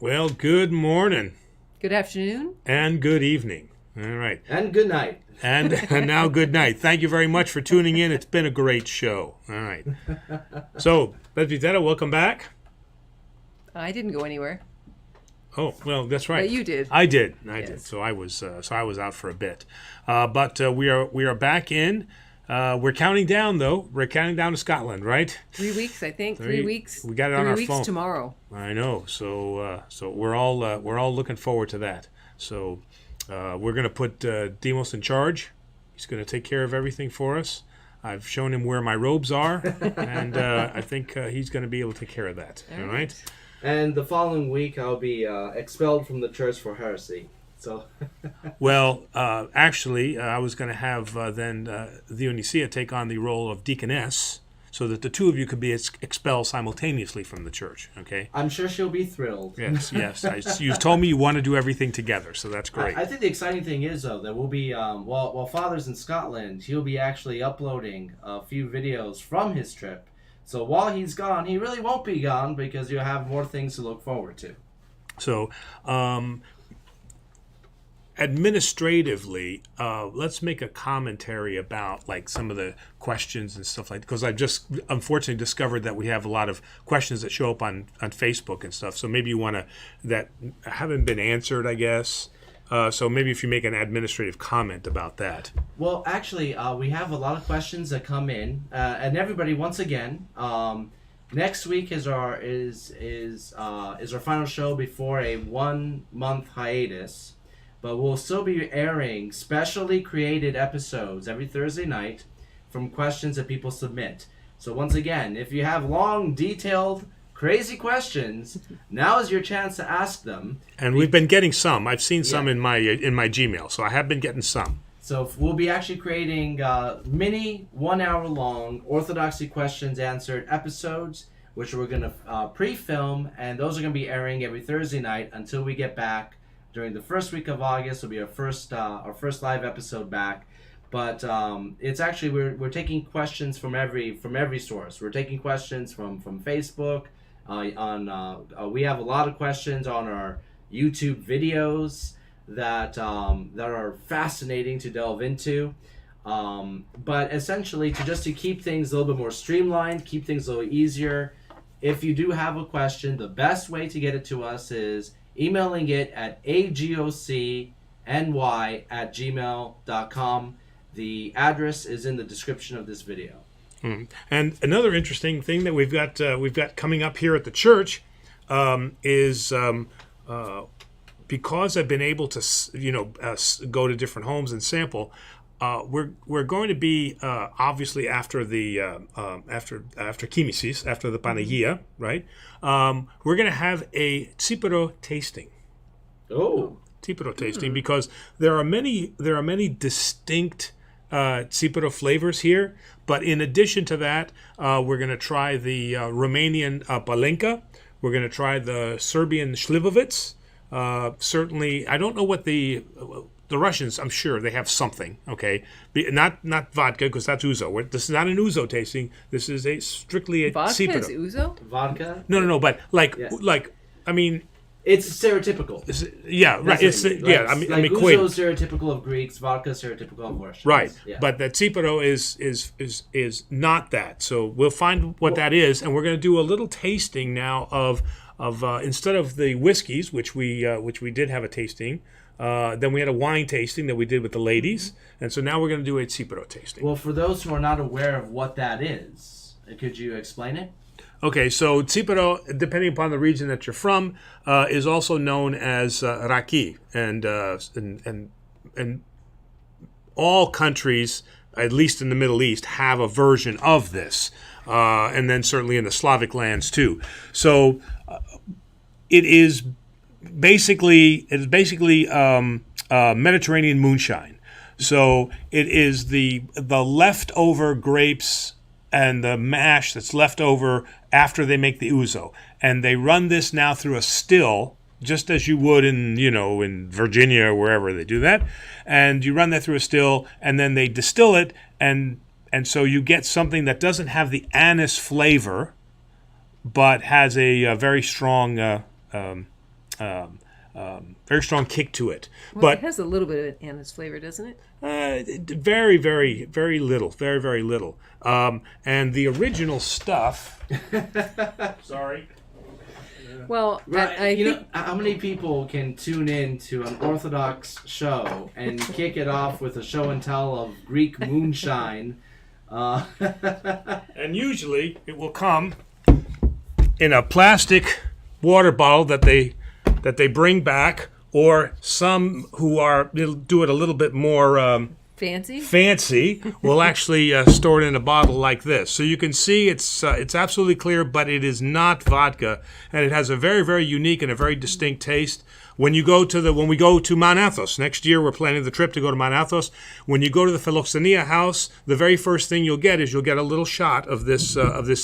Well, good morning. Good afternoon. And good evening. All right. And good night. And now good night. Thank you very much for tuning in. It's been a great show. All right. So, Presbytera, welcome back. I didn't go anywhere. Oh, well, that's right. But you did. I did. Yes. So I was out for a bit. But we are back in. We're counting down, though. We're counting down to Scotland, right? 3 weeks, I think. 3 weeks. We got it on our 3 weeks phone tomorrow. I know. So we're all looking forward to that. So we're going to put Demos in charge. He's going to take care of everything for us. I've shown him where my robes are, and I think he's going to be able to take care of that. All right. And the following week, I'll be expelled from the church for heresy. So, well, actually, I was going to have then Dionysia take on the role of deaconess, so that the two of you could be expelled simultaneously from the church. Okay. I'm sure she'll be thrilled. Yes. You've told me you want to do everything together, so that's great. I think the exciting thing is, though, that we'll be while Father's in Scotland, he'll be actually uploading a few videos from his trip. So while he's gone, he really won't be gone because you'll have more things to look forward to. So, administratively, let's make a commentary about like some of the questions and stuff like that, because I've just unfortunately discovered that we have a lot of questions that show up on Facebook and stuff. So maybe you want to, that haven't been answered, I guess. So maybe if you make an administrative comment about that. Well, actually, we have a lot of questions that come in, and everybody, once again, next week is our final show before a 1 month hiatus, but we'll still be airing specially created episodes every Thursday night from questions that people submit. So once again, if you have long, detailed, crazy questions, now is your chance to ask them. And we've been getting some. I've seen some in my Gmail, so I have been getting some. So we'll be actually creating mini 1 hour long Orthodoxy questions answered episodes, which we're going to pre-film, and those are going to be airing every Thursday night until we get back during the first week of August. Will be our first live episode back. But it's actually we're taking questions from every source. We're taking questions from Facebook. We have a lot of questions on our YouTube videos that are fascinating to delve into, but essentially to keep things a little bit more streamlined, keep things a little easier. If you do have a question, the best way to get it to us is emailing it at agocny@gmail.com. The address is in the description of this video. And another interesting thing that we've got coming up here at the church is because I've been able to go to different homes and sample. We're going to be obviously after the after Kimesis, after the Panagia, right? We're going to have a Sipuro tasting. Oh, Sipuro tasting, because there are many distinct Sipuro flavors here. But in addition to that, we're going to try the Romanian Palenka. We're going to try the Serbian Slivovitz. Certainly, I don't know what the Russians, I'm sure they have something, okay? Not vodka, because that's ouzo. This is not an ouzo tasting. This is strictly a vodka Sipuro. Is ouzo? Vodka? No, but I mean... It's stereotypical. Right. It's I'm equating. Ouzo is stereotypical of Greeks, vodka is stereotypical of Russians. Right. Yeah. But that Sipuro is not that. So we'll find what that is, and we're going to do a little tasting now of instead of the whiskeys, which we did have a tasting. Then we had a wine tasting that we did with the ladies, and so now we're going to do a Sipuro tasting. Well, for those who are not aware of what that is, could you explain it? Okay, so Sipuro, depending upon the region that you're from, is also known as raki, and all countries, at least in the Middle East, have a version of this, and then certainly in the Slavic lands too. So it is basically Mediterranean moonshine. So it is the leftover grapes and the mash that's left over after they make the ouzo, and they run this now through a still, just as you would in Virginia or wherever they do that, and you run that through a still, and then they distill it, and so you get something that doesn't have the anise flavor, but has a very strong very strong kick to it. Well, But it has a little bit of anise flavor, doesn't it? very, very, very little. Very, very little. And the original stuff... Sorry. Well, Right, I you think know, how many people can tune in to an Orthodox show and kick it off with a show and tell of Greek moonshine? And usually it will come in a plastic water bottle that they bring back, or some who do it a little bit more fancy will actually store it in a bottle like this. So you can see it's absolutely clear, but it is not vodka, and it has a very, very unique and a very distinct taste. When we go to Mount Athos next year, we're planning the trip to go to Mount Athos. When you go to the Philoxenia house, the very first thing you'll get a little shot of this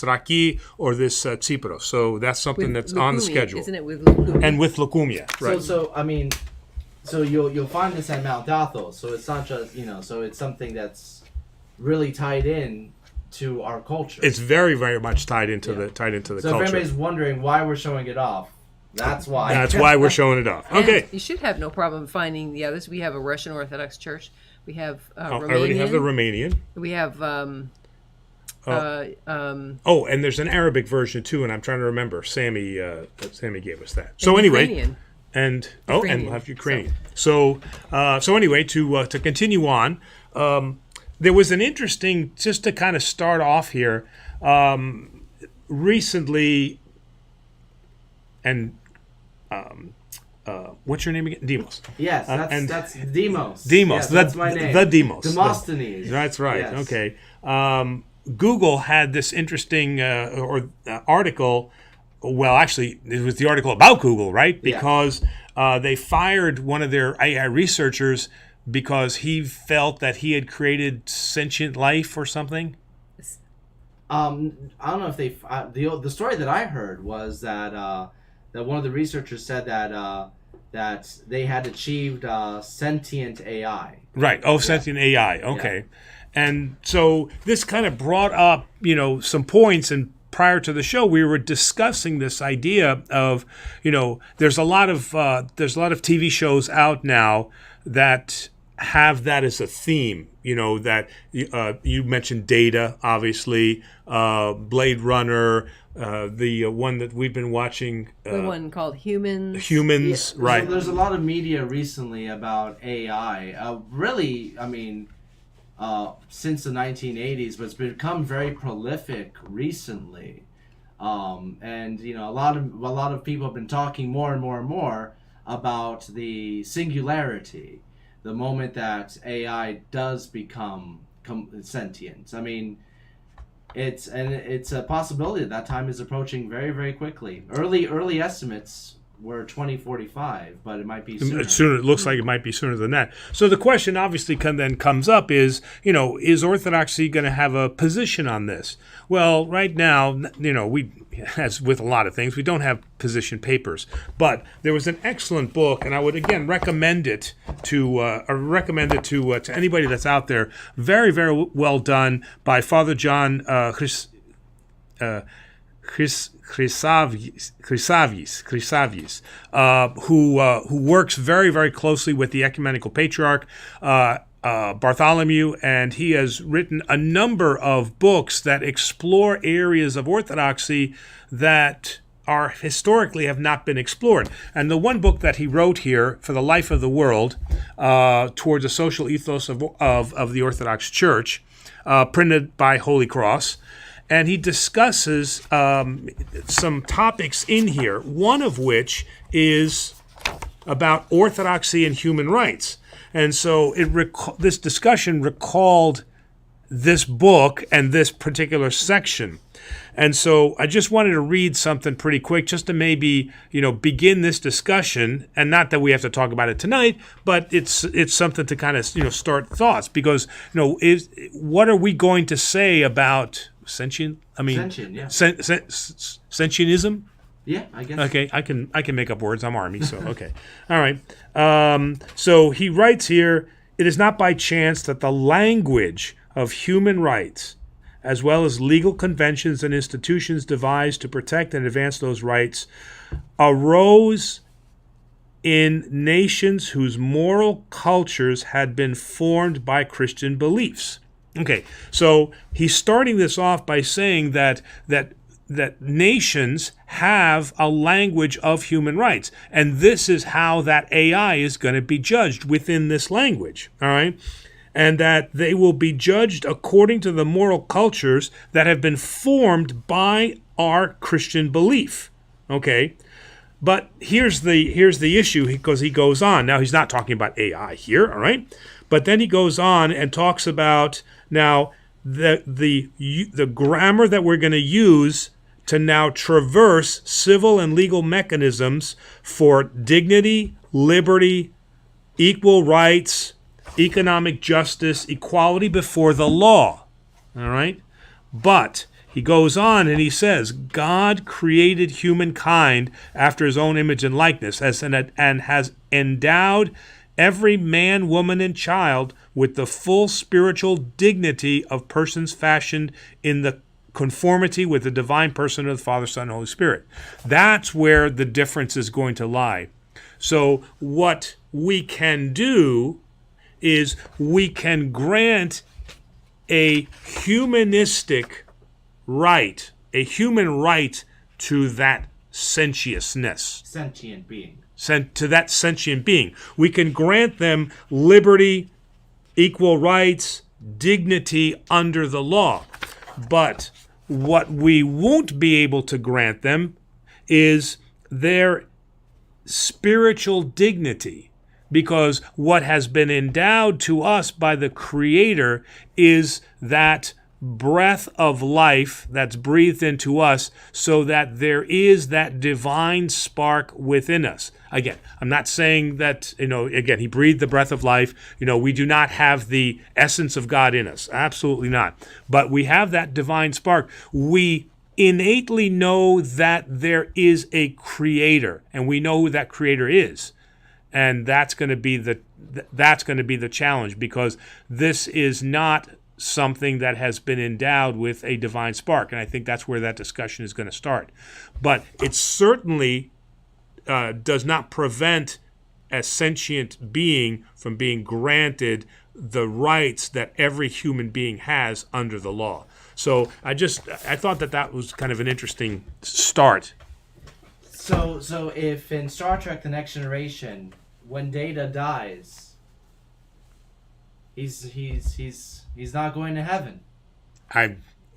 raki or this Sipuro. So that's something that's on the schedule. Isn't it with lucumia? And with lucumia, right? So I mean, so you'll find this at Mount Athos. So it's not just so it's something that's really tied in to our culture. It's very, very much tied into the So culture. if anybody's wondering why we're showing it off, that's why. That's why we're showing it off. Okay. And you should have no problem finding the others. We have a Russian Orthodox church. We have I Romanian. already have the Romanian. We have and there's an Arabic version too, and I'm trying to remember. Sammy gave us that. So anyway, Ukrainian. and Ukrainian. we'll have Ukrainian. So anyway, to continue on, there was an interesting, just to kind of start off here, recently, and what's your name again? Demos. Yes, that's Demos. Demos. Yes, that's my name. The Demos. Demosthenes. That's right. Yes. Okay. Google had this interesting article. Well, actually, it was the article about Google, right? Because they fired one of their AI researchers because he felt that he had created sentient life or something. I don't know if the story that I heard was that that one of the researchers said that they had achieved sentient AI. Right. Oh, sentient AI. Okay. And so this kind of brought up, some points. And prior to the show, we were discussing this idea of, there's a lot of TV shows out now that have that as a theme. That you mentioned Data, obviously, Blade Runner. The one that we've been watching, the one called Humans. Humans, Yeah. right? So there's a lot of media recently about AI. Really, I mean, since the 1980s, but it's become very prolific recently. And a lot of people have been talking more and more and more about the singularity, the moment that AI does become sentient. I mean, it's a possibility that time is approaching very, very quickly. Early estimates were 2045, but it might be sooner. It looks like it might be sooner than that. So the question obviously comes up is, is Orthodoxy going to have a position on this? Well, right now, we, as with a lot of things, we don't have position papers. But there was an excellent book, and I would again recommend it to anybody that's out there. Very, very well done by Father John Chrysavies, who works very, very closely with the Ecumenical Patriarch Bartholomew, and he has written a number of books that explore areas of Orthodoxy that are historically have not been explored. And the one book that he wrote here, For the Life of the World, towards a social ethos of the Orthodox Church, printed by Holy Cross. And he discusses some topics in here, one of which is about orthodoxy and human rights. And so this discussion recalled this book and this particular section. And so I just wanted to read something pretty quick just to maybe, begin this discussion. And not that we have to talk about it tonight, but it's something to kind of, start thoughts. Because, what are we going to say about sentient? Sentient, yeah. Sentientism? Yeah, I guess. Okay, I can make up words. I'm Army, so okay. All right. So he writes here, it is not by chance that the language of human rights, as well as legal conventions and institutions devised to protect and advance those rights, arose in nations whose moral cultures had been formed by Christian beliefs. Okay, so he's starting this off by saying that nations have a language of human rights, and this is how that AI is going to be judged within this language, all right? And that they will be judged according to the moral cultures that have been formed by our Christian belief, okay? But here's the issue, because he goes on. Now, he's not talking about AI here, all right? But then he goes on and talks about now the grammar that we're going to use to now traverse civil and legal mechanisms for dignity, liberty, equal rights, economic justice, equality before the law. All right? But he goes on and he says, God created humankind after his own image and likeness and has endowed every man, woman, and child with the full spiritual dignity of persons fashioned in the conformity with the divine person of the Father, Son, and Holy Spirit. That's where the difference is going to lie. So what we can do is we can grant a humanistic right, a human right to that sentiousness. Sentient being. To that sentient being. We can grant them liberty, equal rights, dignity under the law. But what we won't be able to grant them is their spiritual dignity, because what has been endowed to us by the Creator is that breath of life that's breathed into us, so that there is that divine spark within us. Again, I'm not saying that, again, he breathed the breath of life. We do not have the essence of God in us. Absolutely not. But we have that divine spark. We innately know that there is a Creator, and we know who that Creator is. And that's going to be the challenge, because this is not something that has been endowed with a divine spark. And I think that's where that discussion is going to start. But it certainly does not prevent a sentient being from being granted the rights that every human being has under the law. So I thought that was kind of an interesting start. So if in Star Trek: The Next Generation, when Data dies, he's not going to heaven.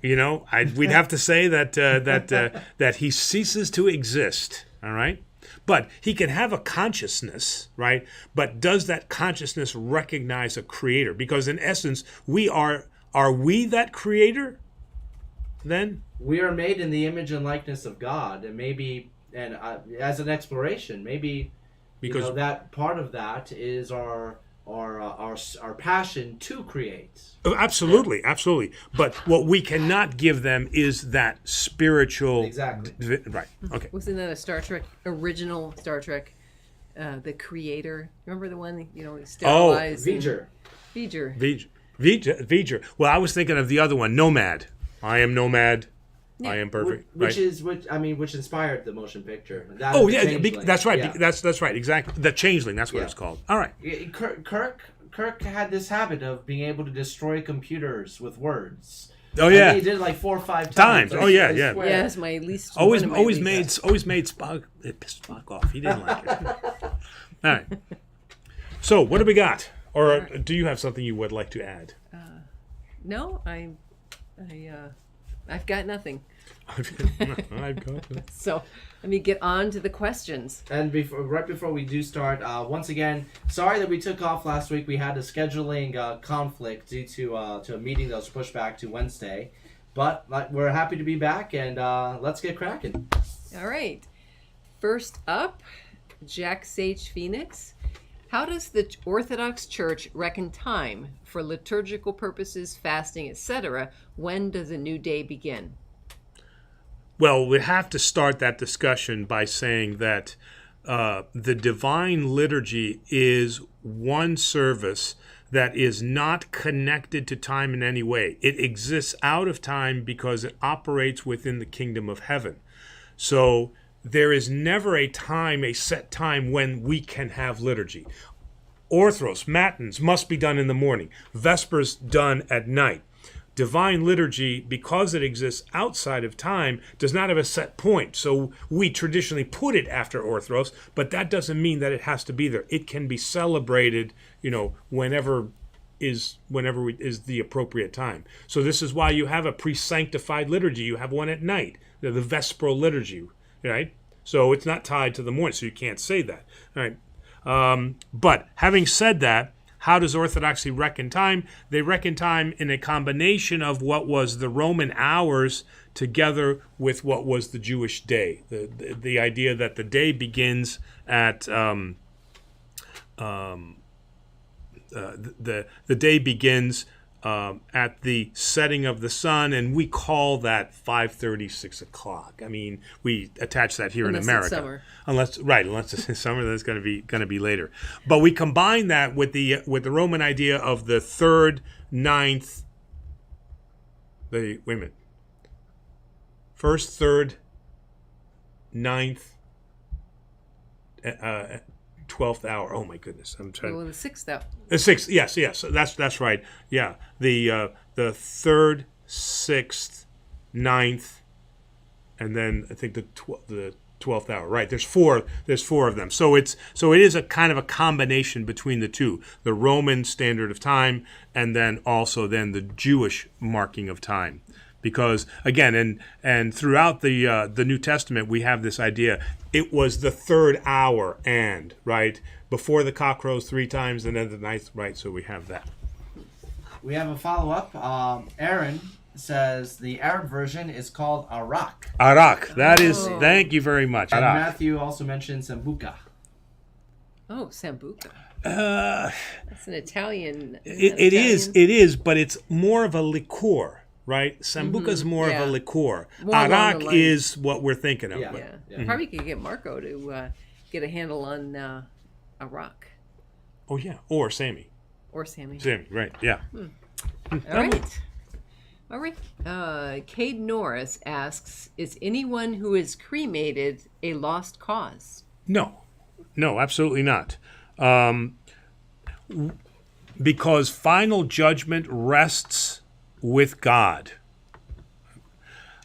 We'd have to say that he ceases to exist. All right, but he can have a consciousness, right? But does that consciousness recognize a Creator? Because in essence, we are we that Creator? Then we are made in the image and likeness of God, and maybe, and as an exploration, maybe because that part of that is our passion to create. Absolutely. But what we cannot give them is that spiritual. Exactly. Right. Okay. Wasn't that original Star Trek, the Creator? Remember the one sterilized? V'ger. Well, I was thinking of the other one, Nomad. I am Nomad. Yeah. I am perfect. Which inspired the motion picture. That's right. Yeah. That's right. Exactly. The Changeling. That's what it's called. All right. Kirk had this habit of being able to destroy computers with words. Oh yeah. And he did it like 4 or 5 times. Oh yeah. Yeah, it's my least. Always made Spock. It pissed Spock off. He didn't like it. All right. So what do we got? Or do you have something you would like to add? No, I've got nothing. I've got it. So let me get on to the questions. And right before we do start, once again, sorry that we took off last week. We had a scheduling conflict due to a meeting that was pushed back to Wednesday. But we're happy to be back, and let's get cracking. All right. First up, Jack Sage Phoenix. How does the Orthodox Church reckon time for liturgical purposes, fasting, etc.? When does a new day begin? Well, we have to start that discussion by saying that the Divine Liturgy is one service that is not connected to time in any way. It exists out of time because it operates within the kingdom of heaven. So there is never a set time when we can have liturgy. Orthros, matins must be done in the morning. Vespers done at night. Divine Liturgy, because it exists outside of time, does not have a set point. So we traditionally put it after Orthros, but that doesn't mean that it has to be there. It can be celebrated, whenever is the appropriate time. So this is why you have a pre-sanctified liturgy. You have one at night, the Vesperal Liturgy, right? So it's not tied to the morning, so you can't say that, all right? But having said that, how does Orthodoxy reckon time? They reckon time in a combination of what was the Roman hours together with what was the Jewish day. The idea that the day begins at the day begins at the setting of the sun, and we call that 5:30, 6 o'clock. I mean, we attach that here Unless in America. it's summer. Unless it's in summer, then it's going to be later. But we combine that with the Roman idea of the third, ninth. Wait a minute. First, third, ninth, 12th hour. Oh my goodness, I'm trying. Well, the 6th hour. The 6th, yes, that's right. Yeah, the third, 6th, 9th, and then I think the 12th hour. Right, there's four of them. So it is a kind of a combination between the two, the Roman standard of time and then also the Jewish marking of time. Because again, and throughout the New Testament, we have this idea. It was the third hour, right before the cock crows 3 times, and then the ninth. Right, so we have that. We have a follow up. Aaron says the Arab version is called Arak. Arak. That is. Thank you very much. And Arak. Matthew also mentioned Sambuca. Oh, Sambuca. Uh, That's an Italian. it is, but it's more of a liqueur. Right, Sambuca is more of a liqueur. More along Arak the lines. is what we're thinking of. Yeah. Yeah. Probably could get Marco to get a handle on Arak Oh yeah, or Sammy. or Sammy. Sammy, right? Yeah. All right. Cade Norris asks, is anyone who is cremated a lost cause? No, absolutely not. Because final judgment rests with God,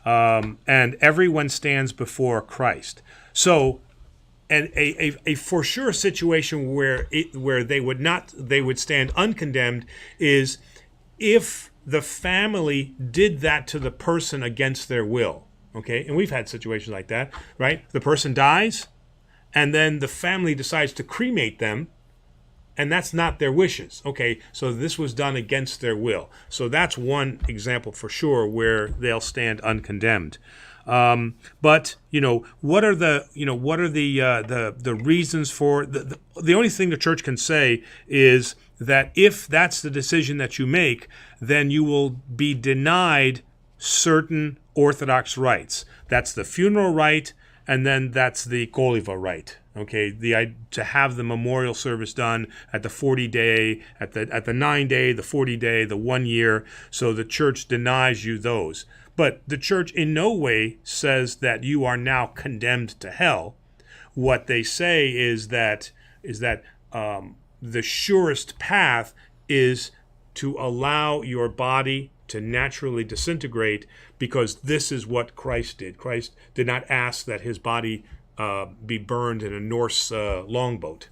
and everyone stands before Christ. So, and a for sure situation where they would stand uncondemned is if the family did that to the person against their will. Okay, and we've had situations like that, right? The person dies, and then the family decides to cremate them. And that's not their wishes. Okay, so this was done against their will. So that's one example for sure where they'll stand uncondemned. But what are the reasons for the only thing the church can say is that if that's the decision that you make, then you will be denied certain Orthodox rites. That's the funeral rite, and then that's the Koliva rite. Okay, to have the memorial service done at the 40-day, at the 9-day, the 40-day, the 1 year. So the church denies you those. But the church in no way says that you are now condemned to hell. What they say is that the surest path is to allow your body to naturally disintegrate, because this is what Christ did. Christ did not ask that his body be burned in a Norse longboat.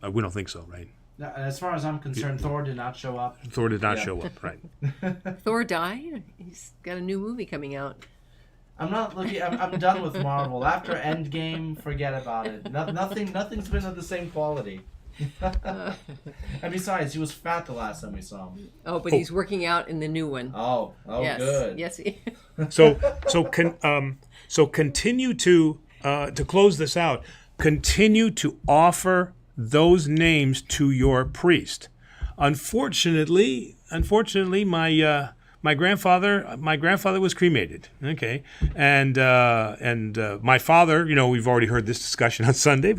We don't think so, right? No, as far as I'm concerned, Thor did not show up. Thor did not show up, right? Thor died? He's got a new movie coming out. I'm not looking. I'm done with Marvel. After Endgame, forget about it. Nothing's been of the same quality. And besides, he was fat the last time we saw him. Oh, but he's working out in the new one. Oh, yes. Good. Yes. So continue to close this out. Continue to offer those names to your priest. Unfortunately, my grandfather was cremated. Okay, and my father, we've already heard this discussion on Sunday.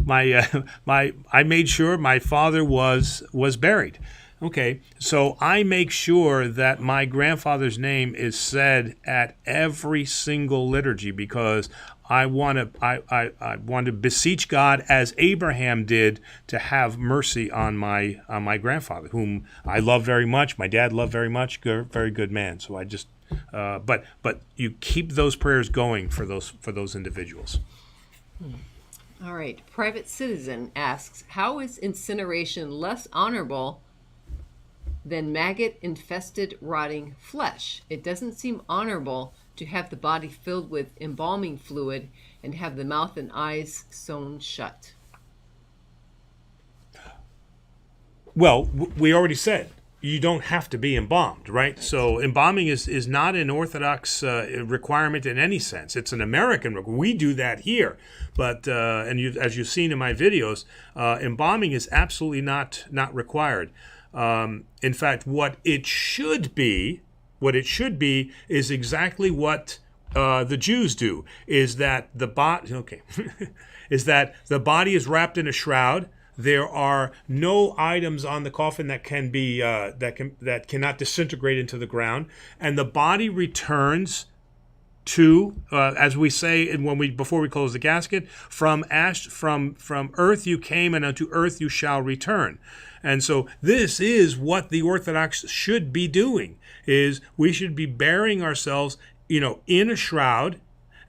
I made sure my father was buried. Okay, so I make sure that my grandfather's name is said at every single liturgy because I want to beseech God as Abraham did to have mercy on my grandfather, whom I love very much. My dad loved very much. Very good man. So I just but you keep those prayers going for those individuals. All right. Private Citizen asks, how is incineration less honorable than maggot-infested rotting flesh? It doesn't seem honorable to have the body filled with embalming fluid and have the mouth and eyes sewn shut. Well, we already said you don't have to be embalmed, right? So embalming is not an Orthodox requirement in any sense. It's an American requirement. We do that here, but as you've seen in my videos, embalming is absolutely not required. In fact, what it should be is exactly what the Jews do. Is that the body is wrapped in a shroud. There are no items on the coffin that can be that cannot disintegrate into the ground, and the body returns to, as we say before we close the casket, from earth you came, and unto earth you shall return. And so this is what the Orthodox should be doing: is we should be burying ourselves, in a shroud,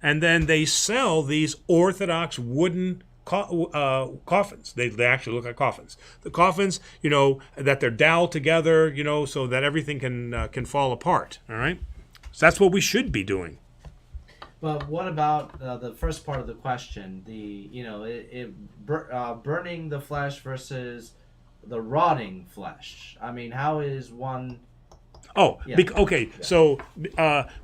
and then they sell these Orthodox wooden coffins. They actually look like coffins. The coffins, that they're doweled together, so that everything can fall apart. All right, so that's what we should be doing. But what about the first part of the question? Burning the flesh versus the rotting flesh. I mean, how is one? Oh, yeah. Okay. Yeah. So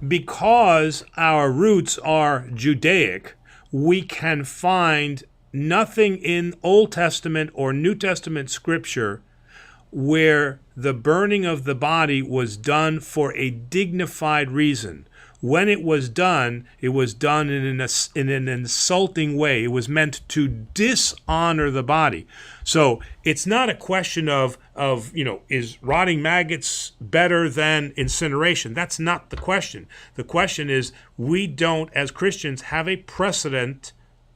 because our roots are Judaic, we can find nothing in Old Testament or New Testament scripture where the burning of the body was done for a dignified reason. When it was done in an insulting way. It was meant to dishonor the body. So it's not a question of is rotting maggots better than incineration? That's not the question. The question is, we don't, as Christians, have a precedent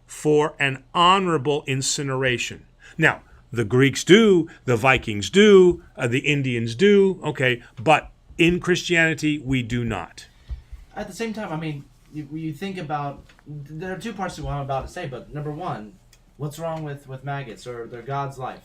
for an honorable incineration. Now, the Greeks do, the Vikings do, the Indians do, okay, but in Christianity, we do not. At the same time, I mean, you think about, there are two parts to what I'm about to say, but number one, what's wrong with maggots, or they're God's life?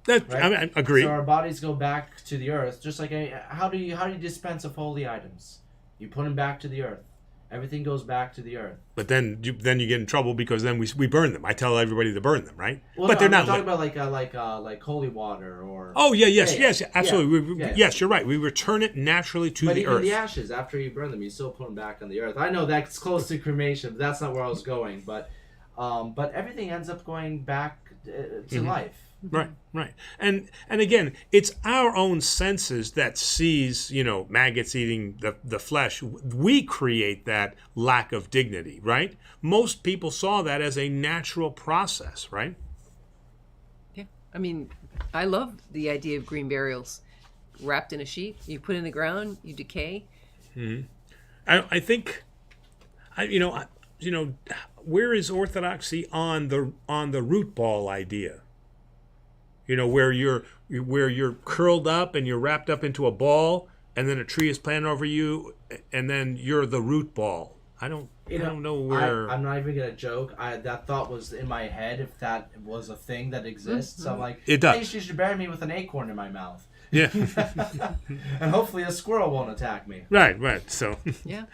Right? I agree. So our bodies go back to the earth, just like how do you dispense of holy items? You put them back to the earth. Everything goes back to the earth. But then you get in trouble because then we burn them. I tell everybody to burn them, right? Well, but no, they're I'm not talking about like holy water or. Oh yes, absolutely. Yeah. Yes, you're right. We return it naturally to the earth. But even the ashes, after you burn them, you still put them back on the earth. I know that's close to cremation, but that's not where I was going. But everything ends up going back to life. Right. And again, it's our own senses that sees, maggots eating the flesh. We create that lack of dignity, right? Most people saw that as a natural process, right? Yeah. I mean, I love the idea of green burials. Wrapped in a sheet, you put in the ground, you decay. Mm-hmm. I think, where is Orthodoxy on the root ball idea? Where you're curled up and you're wrapped up into a ball, and then a tree is planted over you, and then you're the root ball. I don't know where. I'm not even gonna joke. That thought was in my head. If that was a thing that exists, I'm like, it does. Hey, you should bury me with an acorn in my mouth. Yeah. And hopefully a squirrel won't attack me. Right. So. Yeah.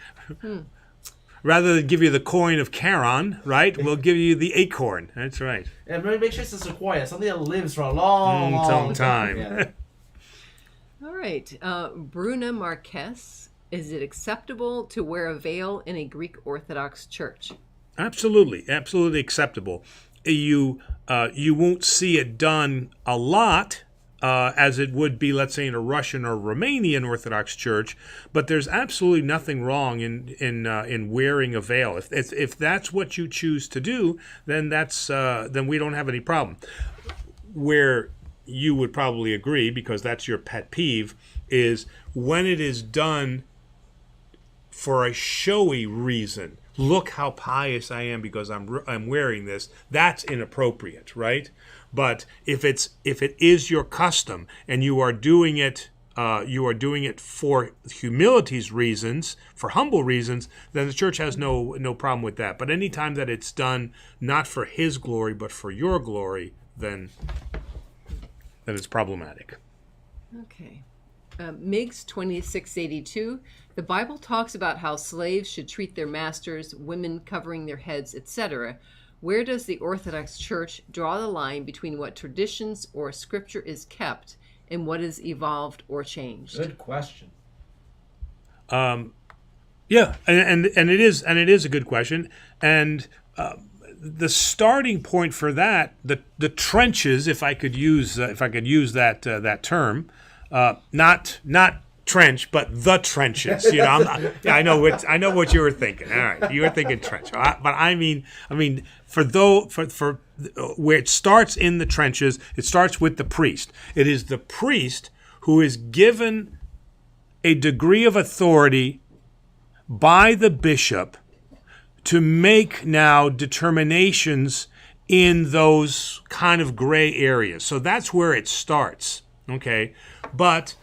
Rather than give you the coin of Charon, right? We'll give you the acorn. That's right. And make sure it's a sequoia, something that lives for a long time. Yeah. All right. Bruna Marquez, is it acceptable to wear a veil in a Greek Orthodox church? Absolutely acceptable. You won't see it done a lot, as it would be, let's say, in a Russian or Romanian Orthodox church, but there's absolutely nothing wrong in wearing a veil. If that's what you choose to do, then then we don't have any problem. Where you would probably agree, because that's your pet peeve, is when it is done for a showy reason. Look how pious I am because I'm wearing this. That's inappropriate, right? But if it is your custom and you are doing it for humility's reasons, for humble reasons, then the church has no problem with that. But anytime that it's done not for His glory but for your glory, then it's problematic. Okay. Miggs 2682. The Bible talks about how slaves should treat their masters, women covering their heads, etc. Where does the Orthodox Church draw the line between what traditions or scripture is kept and what is evolved or changed? Good question. Yeah, and it is a good question. And the starting point for that, the trenches, if I could use that term, not trench, but the trenches. I know what you were thinking. All right, you were thinking trench, but I mean, for where it starts in the trenches, it starts with the priest. It is the priest who is given a degree of authority by the bishop to make now determinations in those kind of gray areas. So that's where it starts, okay? But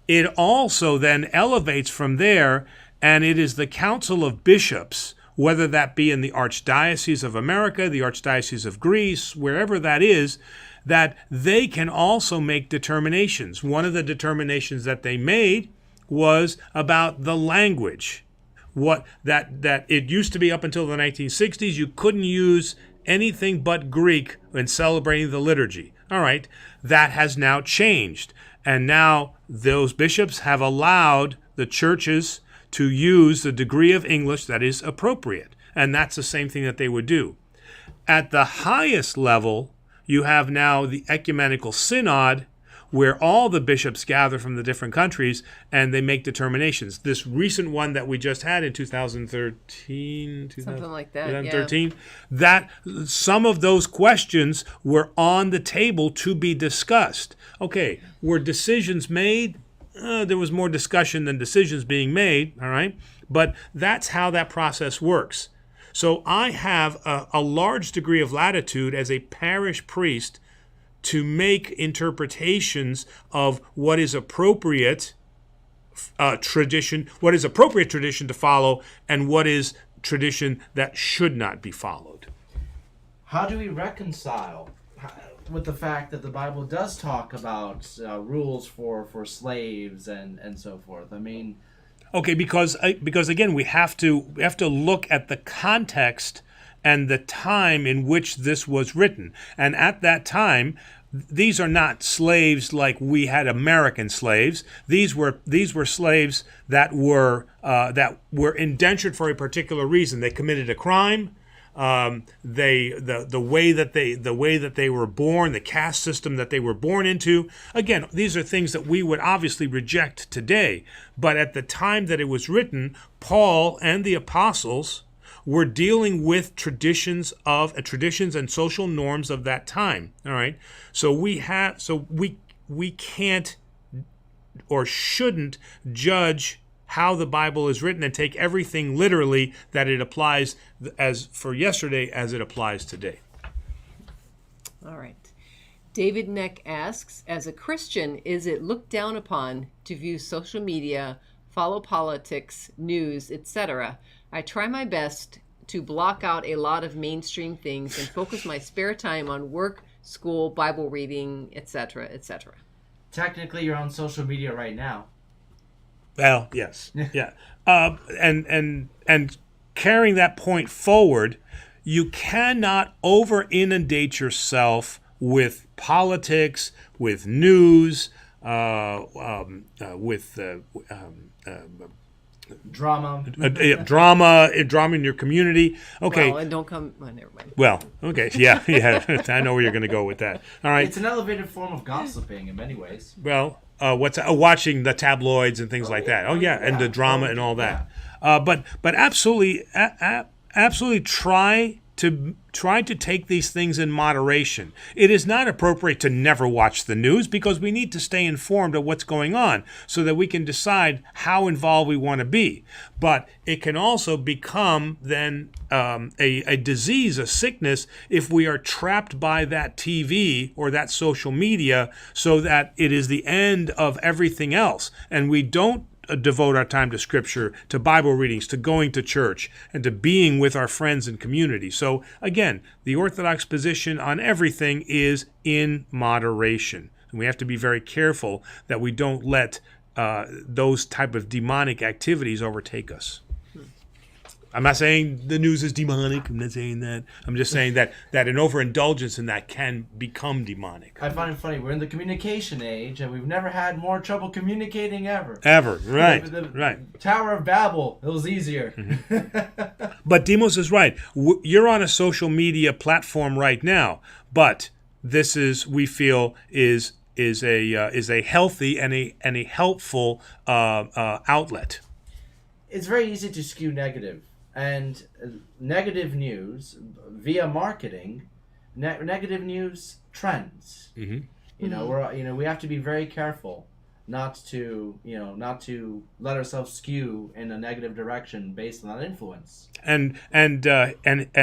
it also then elevates from there, and it is the Council of Bishops, whether that be in the Archdiocese of America, the Archdiocese of Greece, wherever that is, that they can also make determinations. One of the determinations that they made was about the language. That it used to be up until the 1960s, you couldn't use anything but Greek when celebrating the liturgy. All right, that has now changed. And now those bishops have allowed the churches to use the degree of English that is appropriate. And that's the same thing that they would do. At the highest level, you have now the ecumenical synod, where all the bishops gather from the different countries and they make determinations. This recent one that we just had in 2013, something like that, 2013, that some of those questions were on the table to be discussed. Okay, were decisions made? There was more discussion than decisions being made, all right? But that's how that process works. So I have a large degree of latitude as a parish priest to make interpretations of what is appropriate tradition, what is appropriate tradition to follow, and what is tradition that should not be followed. How do we reconcile with the fact that the Bible does talk about rules for slaves and so forth? I mean, okay, because again, we have to look at the context and the time in which this was written. And at that time, these are not slaves like we had American slaves. These were slaves that were indentured for a particular reason. They committed a crime. The way that they were born, the caste system that they were born into. Again, these are things that we would obviously reject today. But at the time that it was written, Paul and the apostles were dealing with traditions and social norms of that time. All right, so we can't or shouldn't judge how the Bible is written and take everything literally that it applies as for yesterday as it applies today. All right. David Neck asks, as a Christian, is it looked down upon to view social media, follow politics, news, etc.? I try my best to block out a lot of mainstream things and focus my spare time on work, school, Bible reading, etc., etc. Technically, you're on social media right now. Well, yes, yeah, and carrying that point forward, you cannot over inundate yourself with politics, with news, with drama in your community. Okay. Well, and don't come. Well, never mind. Well, okay, yeah. I know where you're going to go with that. All right. It's an elevated form of gossiping in many ways. Well, watching the tabloids and things like that. Oh yeah, and the drama and all that. But absolutely try to try to take these things in moderation. It is not appropriate to never watch the news because we need to stay informed of what's going on so that we can decide how involved we want to be. But it can also become then a disease, a sickness, if we are trapped by that TV or that social media so that it is the end of everything else. And we don't devote our time to Scripture, to Bible readings, to going to church, and to being with our friends and community. So again, the Orthodox position on everything is in moderation. And we have to be very careful that we don't let those type of demonic activities overtake us. I'm not saying the news is demonic. I'm not saying that. I'm just saying that an overindulgence in that can become demonic. I find it funny. We're in the communication age, and we've never had more trouble communicating ever. Ever, right, The right. Tower of Babel, it was easier. But Demos is right. You're on a social media platform right now, but this is, we feel, is a healthy and a helpful outlet. It's very easy to skew negative. And negative news via marketing, negative news trends. Mm-hmm. We have to be very careful not to let ourselves skew in a negative direction based on that influence. And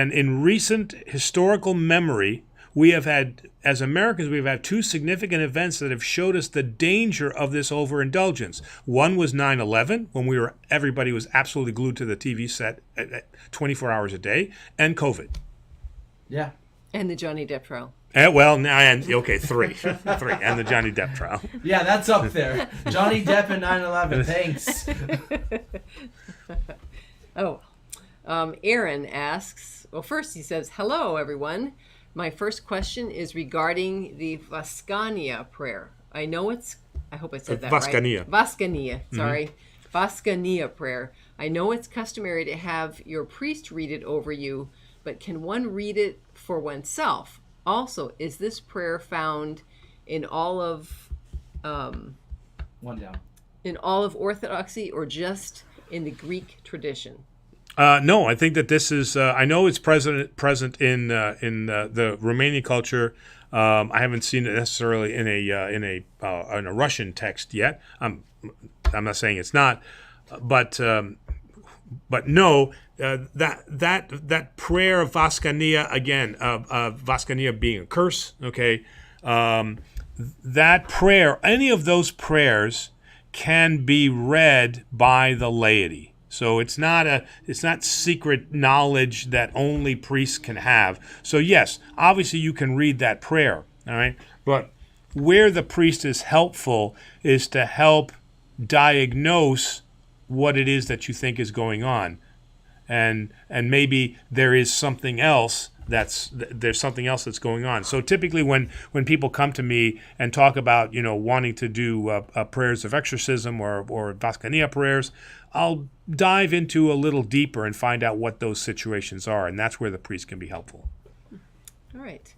in recent historical memory, we have had, as Americans, we've had two significant events that have showed us the danger of this overindulgence. One was 9/11, when everybody was absolutely glued to the TV set at 24 hours a day, and COVID. Yeah. And the Johnny Depp trial. Three, and the Johnny Depp trial. Yeah, that's up there. Johnny Depp and 9/11. Thanks. Aaron asks. Well, first he says, "Hello, everyone. My first question is regarding the Vascania prayer. I hope I said that Vascania. right. Vascania, sorry. Mm-hmm. Vascania prayer. I know it's customary to have your priest read it over you, but can one read it for oneself? Also, is this prayer found in all of One down. in all of Orthodoxy or just in the Greek tradition?" No, I think that this is. I know it's present in the Romanian culture. I haven't seen it necessarily in a Russian text yet. I'm not saying it's not, but no, that prayer of Vascania again, Vascania being a curse. Okay, that prayer, any of those prayers, can be read by the laity. So it's not secret knowledge that only priests can have. So yes, obviously you can read that prayer, all right? But where the priest is helpful is to help diagnose what it is that you think is going on. And maybe there is something else that's going on. So typically when people come to me and talk about wanting to do prayers of exorcism or Vascania prayers, I'll dive into a little deeper and find out what those situations are, and that's where the priest can be helpful. All right.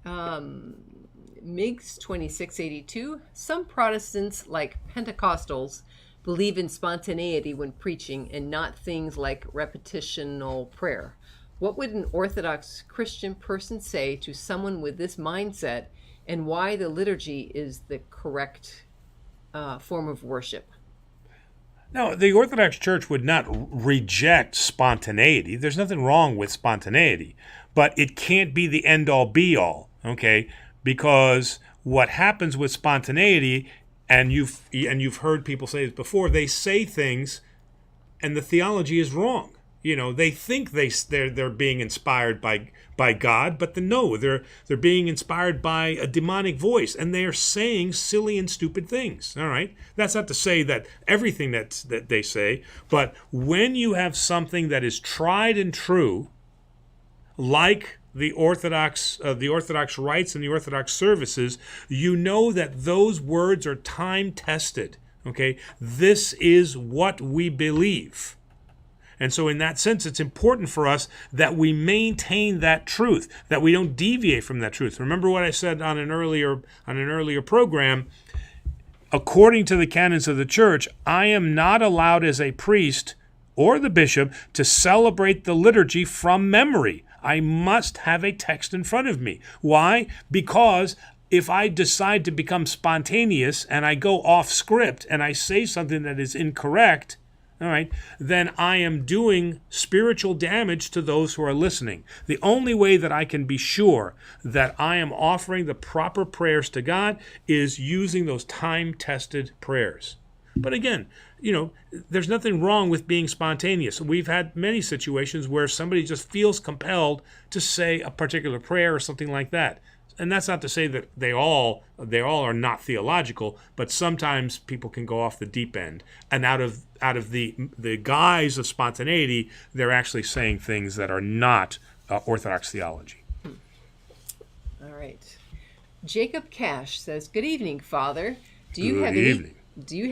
Migs 2682. Some Protestants, like Pentecostals, believe in spontaneity when preaching and not things like repetitional prayer. What would an Orthodox Christian person say to someone with this mindset, and why the liturgy is the correct form of worship? No, the Orthodox Church would not reject spontaneity. There's nothing wrong with spontaneity, but it can't be the end-all, be-all, okay? Because what happens with spontaneity, and you've heard people say this before, they say things, and the theology is wrong. They think they're being inspired by God, but they're being inspired by a demonic voice, and they are saying silly and stupid things. All right, that's not to say that everything that they say, but when you have something that is tried and true, like the Orthodox rites and the Orthodox services, you know that those words are time tested. Okay, this is what we believe. And so in that sense, it's important for us that we maintain that truth, that we don't deviate from that truth. Remember what I said on an earlier program. According to the canons of the church, I am not allowed as a priest or the bishop to celebrate the liturgy from memory. I must have a text in front of me. Why? Because if I decide to become spontaneous and I go off script and I say something that is incorrect, all right, then I am doing spiritual damage to those who are listening. The only way that I can be sure that I am offering the proper prayers to God is using those time-tested prayers. But again, there's nothing wrong with being spontaneous. We've had many situations where somebody just feels compelled to say a particular prayer or something like that. And that's not to say that they all are not theological, but sometimes people can go off the deep end, and out of the guise of spontaneity, they're actually saying things that are not Orthodox theology. All right. Jacob Cash says, "Good evening, Father. Do you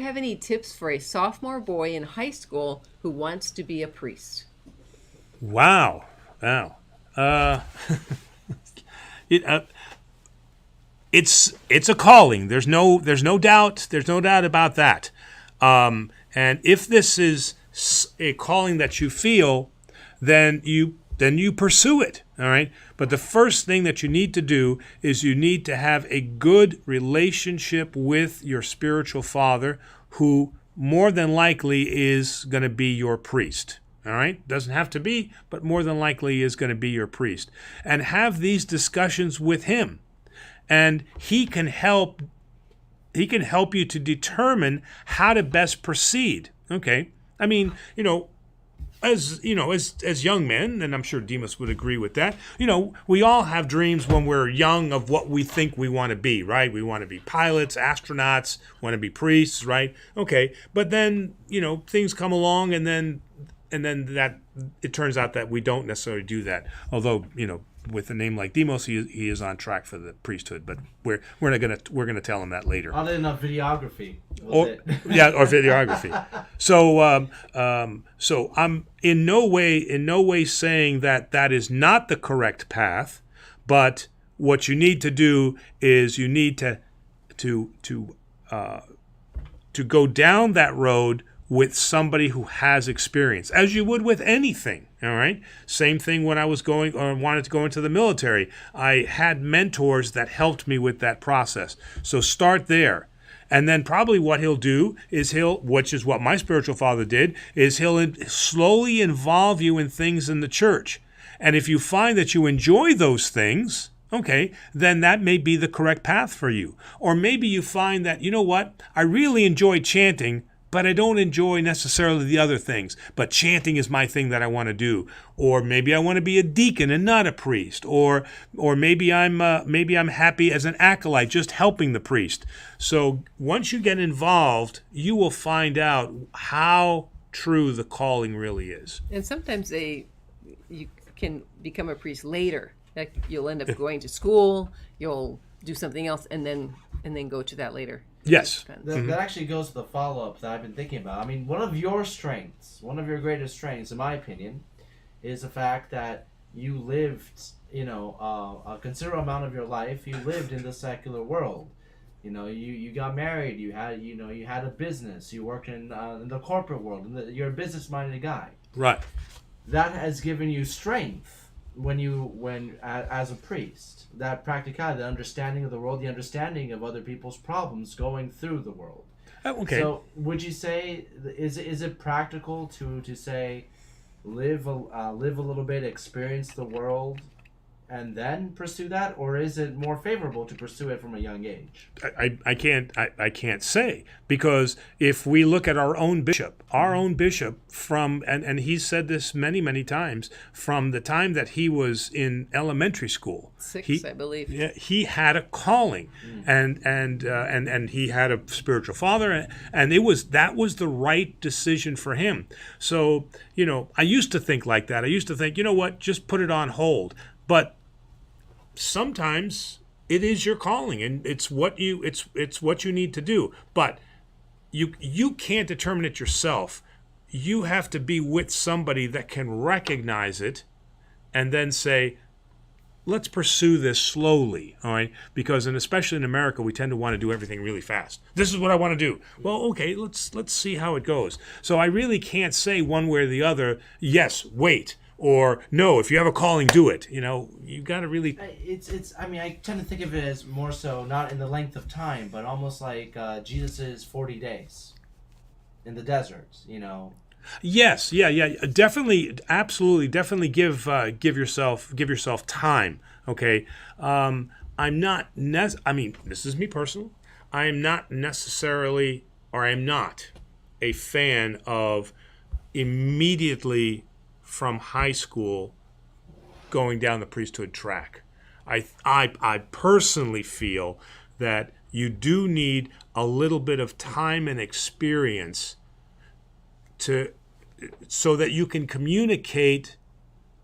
have any tips for a sophomore boy in high school who wants to be a priest?" Wow. It's a calling. There's no doubt about that. And if this is a calling that you feel, then you pursue it. All right. But the first thing that you need to do is you need to have a good relationship with your spiritual father, who more than likely is going to be your priest. All right? Doesn't have to be, but more than likely is going to be your priest. And have these discussions with him. And he can help you to determine how to best proceed. Okay? I mean, as young men, and I'm sure Demas would agree with that, we all have dreams when we're young of what we think we want to be, right? We want to be pilots, astronauts, want to be priests, right? Okay, but then, things come along, and then that it turns out that we don't necessarily do that. Although, with a name like Demos, he is on track for the priesthood, but we're gonna tell him that later. Other than videography, or videography. So I'm in no way saying that is not the correct path, but what you need to do is you need to go down that road with somebody who has experience, as you would with anything. All right. Same thing when I was wanted to go into the military. I had mentors that helped me with that process. So start there. And then probably what he'll do is which is what my spiritual father did, is he'll slowly involve you in things in the church. And if you find that you enjoy those things, okay, then that may be the correct path for you. Or maybe you find that, I really enjoy chanting, but I don't enjoy necessarily the other things. But chanting is my thing that I want to do. Or maybe I want to be a deacon and not a priest. Or maybe I'm happy as an acolyte, just helping the priest. So once you get involved, you will find out how true the calling really is. And sometimes you can become a priest later. Like you'll end up going to school, you'll do something else, and then go to that later. Yes. That actually goes to the follow-up that I've been thinking about. I mean, one of your greatest strengths, in my opinion, is the fact that you lived, a considerable amount of your life, you lived in the secular world. You got married, you had a business, you worked in the corporate world, and you're a business-minded guy. Right. That has given you strength as a priest. That practicality, the understanding of the world, the understanding of other people's problems going through the world. Okay. So, would you say is it practical to say, live a little bit, experience the world, and then pursue that, or is it more favorable to pursue it from a young age? I can't say, because if we look at our own bishop from, and he's said this many times, from the time that he was in elementary school, I believe. Yeah, he had a calling, and he had a spiritual father, and that was the right decision for him. So I used to think like that. I used to think, just put it on hold. But sometimes it is your calling, and it's what you need to do. But you can't determine it yourself. You have to be with somebody that can recognize it, and then say, let's pursue this slowly, all right? Because, and especially in America, we tend to want to do everything really fast. This is what I want to do. Well, okay, let's see how it goes. So I really can't say one way or the other, yes, wait, or no, if you have a calling, do it. You got to really. It's. I mean, I tend to think of it as more so not in the length of time, but almost like Jesus' 40 days in the desert. Yes, yeah, definitely, absolutely, definitely give yourself time. Okay, I'm not. I mean, this is me personal. I am not necessarily, or I am not a fan of immediately from high school going down the priesthood track. I personally feel that you do need a little bit of time and experience so that you can communicate,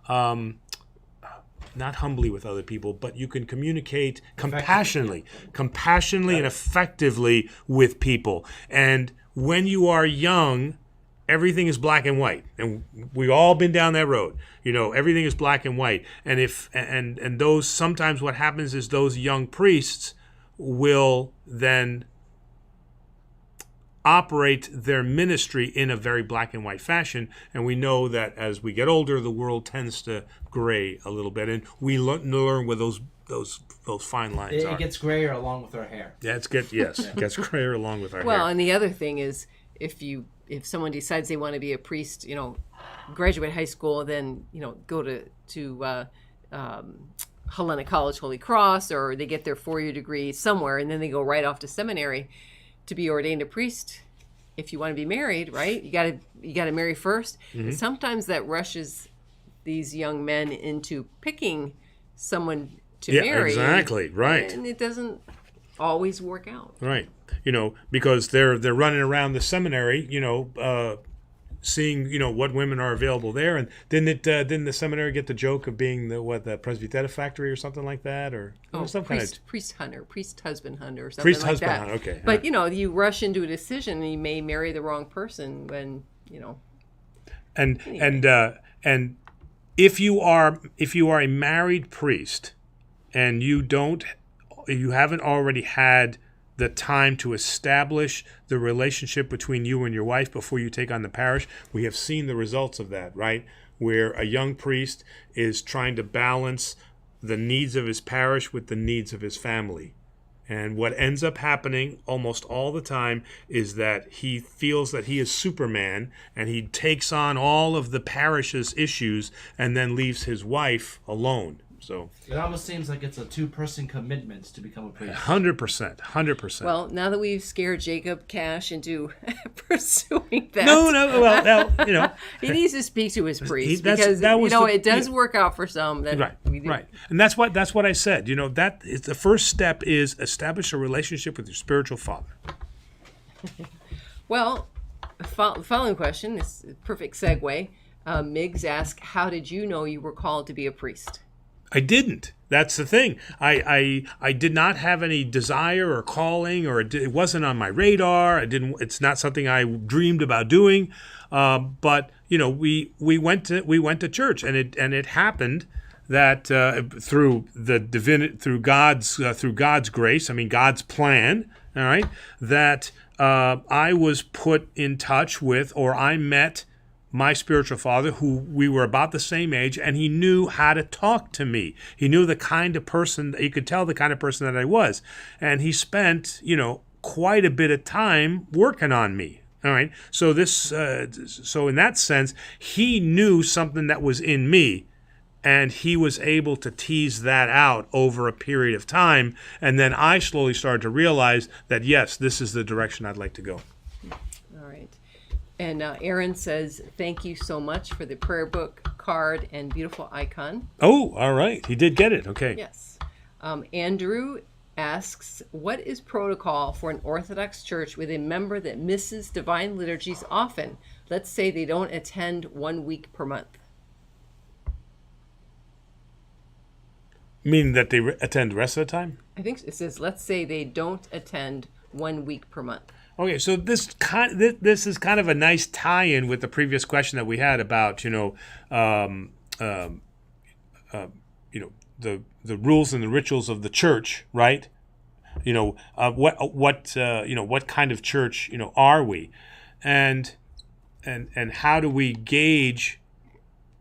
not humbly with other people, but you can communicate compassionately and effectively with people. And when you are young, everything is black and white, and we've all been down that road. Everything is black and white, and and those, sometimes what happens is those young priests will then operate their ministry in a very black and white fashion, and we know that as we get older, the world tends to gray a little bit, and we learn where those fine lines are. It gets grayer along with our hair. Yeah, it gets grayer along with our hair. Well, and the other thing is, if someone decides they want to be a priest, graduate high school, then go to Hellenic College, Holy Cross, or they get their 4-year degree somewhere, and then they go right off to seminary to be ordained a priest. If you want to be married, right, you got to marry first. Mm-hmm. And sometimes that rushes these young men into picking someone to marry. Exactly, right. And it doesn't always work out. Right. Because they're running around the seminary, seeing, what women are available there. And didn't the seminary get the joke of being the Presbytera factory or something like that, or some priest husband hunter or something priest like husband that. hunter, okay. But you rush into a decision and you may marry the wrong person when And anyway. And if you are a married priest and you haven't already had the time to establish the relationship between you and your wife before you take on the parish, we have seen the results of that, right? Where a young priest is trying to balance the needs of his parish with the needs of his family. And what ends up happening almost all the time is that he feels that he is Superman, and he takes on all of the parish's issues and then leaves his wife alone. So it almost seems like it's a 2-person commitment to become a priest. 100%. Well, now that we've scared Jacob Cash into pursuing that, no, he needs to speak to his priest because it does work out for some. That right, and that's what I said. That is the first step, is establish a relationship with your spiritual father. Well, the following question is a perfect segue. Miggs asked, "How did you know you were called to be a priest?" I didn't. That's the thing. I did not have any desire or calling, or it wasn't on my radar. It's not something I dreamed about doing. But we went to church, and it happened that through God's grace, I mean God's plan, all right, that I was put in touch with, or I met my spiritual father, who we were about the same age, and he knew how to talk to me. He knew the kind of person, you could tell the kind of person that I was. And he spent, quite a bit of time working on me. All right. So so in that sense, he knew something that was in me, and he was able to tease that out over a period of time. And then I slowly started to realize that, yes, this is the direction I'd like to go. All right. And Aaron says, "Thank you so much for the prayer book, card, and beautiful icon." Oh, all right. He did get it. Okay. Yes. Andrew asks, "What is protocol for an Orthodox church with a member that misses Divine Liturgies often? Let's say they don't attend 1 week per month." Meaning that they attend the rest of the time? I think it says, let's say they don't attend 1 week per month. Okay, so this is kind of a nice tie-in with the previous question that we had about the rules and the rituals of the church, right? What kind of church are we, and how do we gauge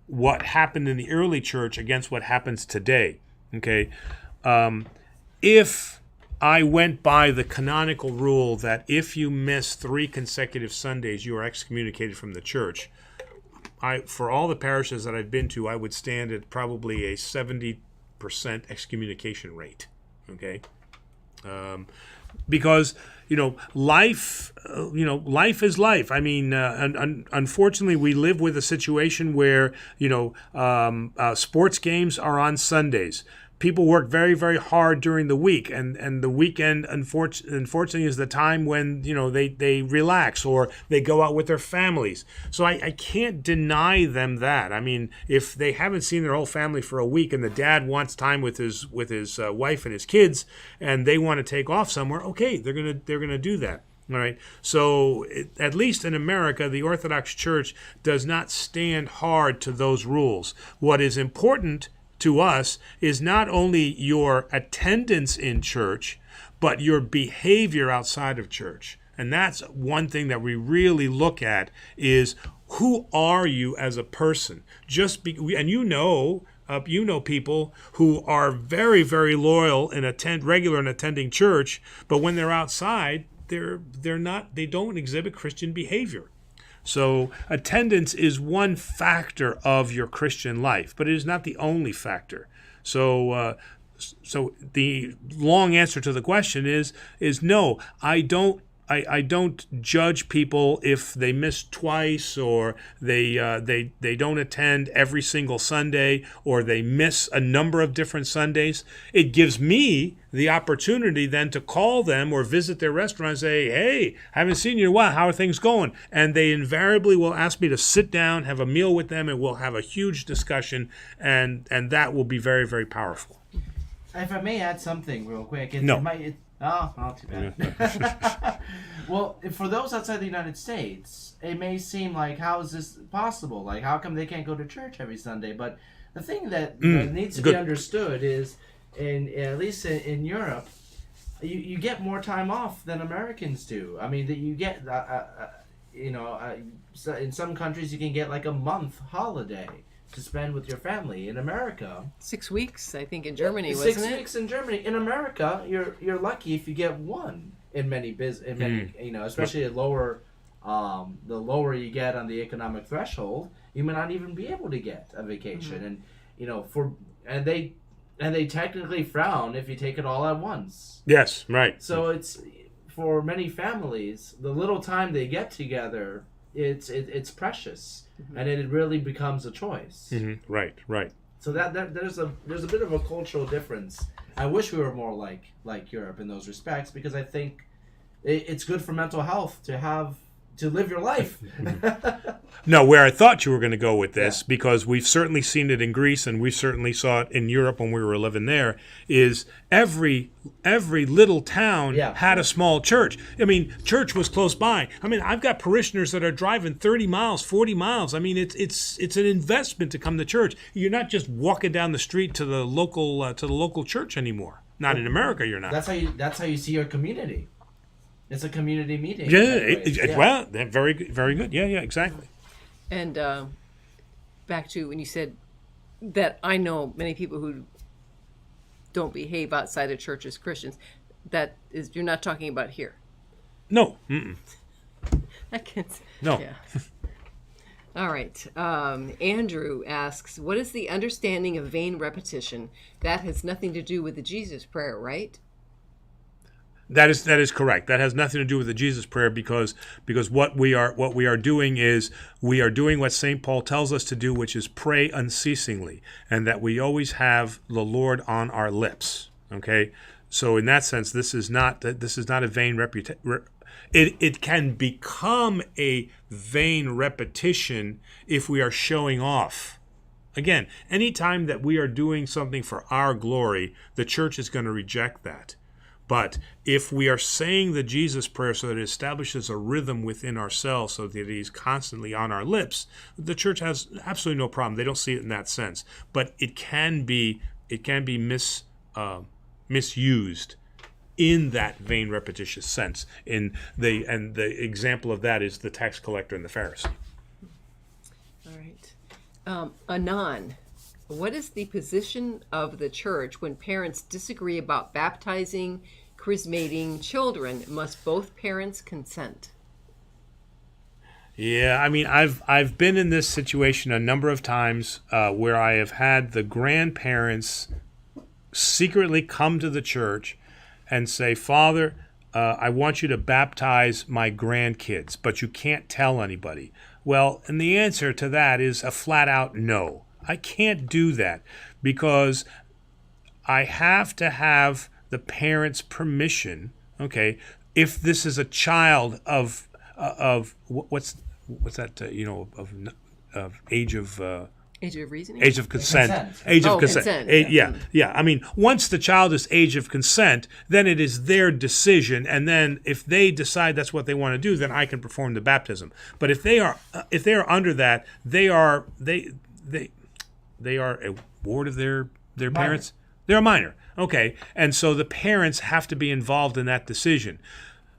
what happened in the early church against what happens today. Okay, if I went by the canonical rule that if you miss 3 consecutive Sundays, you are excommunicated from the church, for all the parishes that I've been to, I would stand at probably a 70% excommunication rate. Okay, because life is life. I mean, unfortunately, we live with a situation where sports games are on Sundays. People work very, very hard during the week, and the weekend, unfortunately, is the time when they relax or they go out with their families. So I can't deny them that. I mean, if they haven't seen their whole family for a week, and the dad wants time with his wife and his kids, and they want to take off somewhere, okay, they're gonna do that. All right. So at least in America, the Orthodox Church does not stand hard to those rules. What is important to us is not only your attendance in church, but your behavior outside of church. And that's one thing that we really look at is, who are you as a person? And people who are very, very loyal and regular in attending church, but when they're outside, they don't exhibit Christian behavior. So attendance is one factor of your Christian life, but it is not the only factor. So the long answer to the question is no. I don't judge people if they miss twice, or they don't attend every single Sunday, or they miss a number of different Sundays. It gives me the opportunity then to call them or visit their restaurant and say, hey, I haven't seen you in a while. How are things going? And they invariably will ask me to sit down, have a meal with them, and we'll have a huge discussion, and that will be very, very powerful. If I may add something real quick. No. Not too bad. Well, for those outside the United States, it may seem like, how is this possible? Like, how come they can't go to church every Sunday? But the thing that needs to be understood is, at least in Europe, you get more time off than Americans do. I mean, that you get, in some countries you can get like a month holiday to spend with your family. In America, 6 weeks, I think, in Germany, wasn't it? 6 weeks in Germany. In America, you're lucky if you get one in many especially at lower, the lower you get on the economic threshold, you may not even be able to get a vacation, and they technically frown if you take it all at once. Yes, right. So it's, for many families, the little time they get together, it's precious, and it really becomes a choice. Mm-hmm. Right. So that there's a bit of a cultural difference. I wish we were more like Europe in those respects, because I think it's good for mental health to live your life. No, where I thought you were going to go with this, because we've certainly seen it in Greece, and we certainly saw it in Europe when we were living there, is every little town had a small church. I mean, church was close by. I mean, I've got parishioners that are driving 30 miles, 40 miles. I mean, it's an investment to come to church. You're not just walking down the street to the local church anymore. Not in America, you're not. That's how you see your community. It's a community meeting. Well, very, very good. Yeah, exactly. And back to when you said that, I know many people who don't behave outside of church as Christians. That is, you're not talking about here. No. No. Yeah. All right. Andrew asks, what is the understanding of vain repetition? That has nothing to do with the Jesus prayer, right? That is correct. That has nothing to do with the Jesus prayer, because what we are doing is we are doing what St. Paul tells us to do, which is pray unceasingly, and that we always have the Lord on our lips. Okay, so in that sense, this is not a vain repetition. It can become a vain repetition if we are showing off. Again, anytime that we are doing something for our glory, the church is going to reject that. But if we are saying the Jesus prayer so that it establishes a rhythm within ourselves, so that it is constantly on our lips, the church has absolutely no problem. They don't see it in that sense. But it can be misused in that vain repetitious sense. And the example of that is the tax collector and the Pharisee. All right. Anon, what is the position of the church when parents disagree about baptizing, chrismating children? Must both parents consent? Yeah, I mean, I've been in this situation a number of times where I have had the grandparents secretly come to the church and say, "Father, I want you to baptize my grandkids, but you can't tell anybody." Well, and the answer to that is a flat out no. I can't do that because I have to have the parents' permission. Okay, if this is a child of what's that of age of Age of reasoning? age of consent. Consent. Age of Oh, consent. consent, Yeah. I mean, once the child is age of consent, then it is their decision, and then if they decide that's what they want to do, then I can perform the baptism. But if they are under that, they are a ward of their parents. They're a minor. Okay, and so the parents have to be involved in that decision.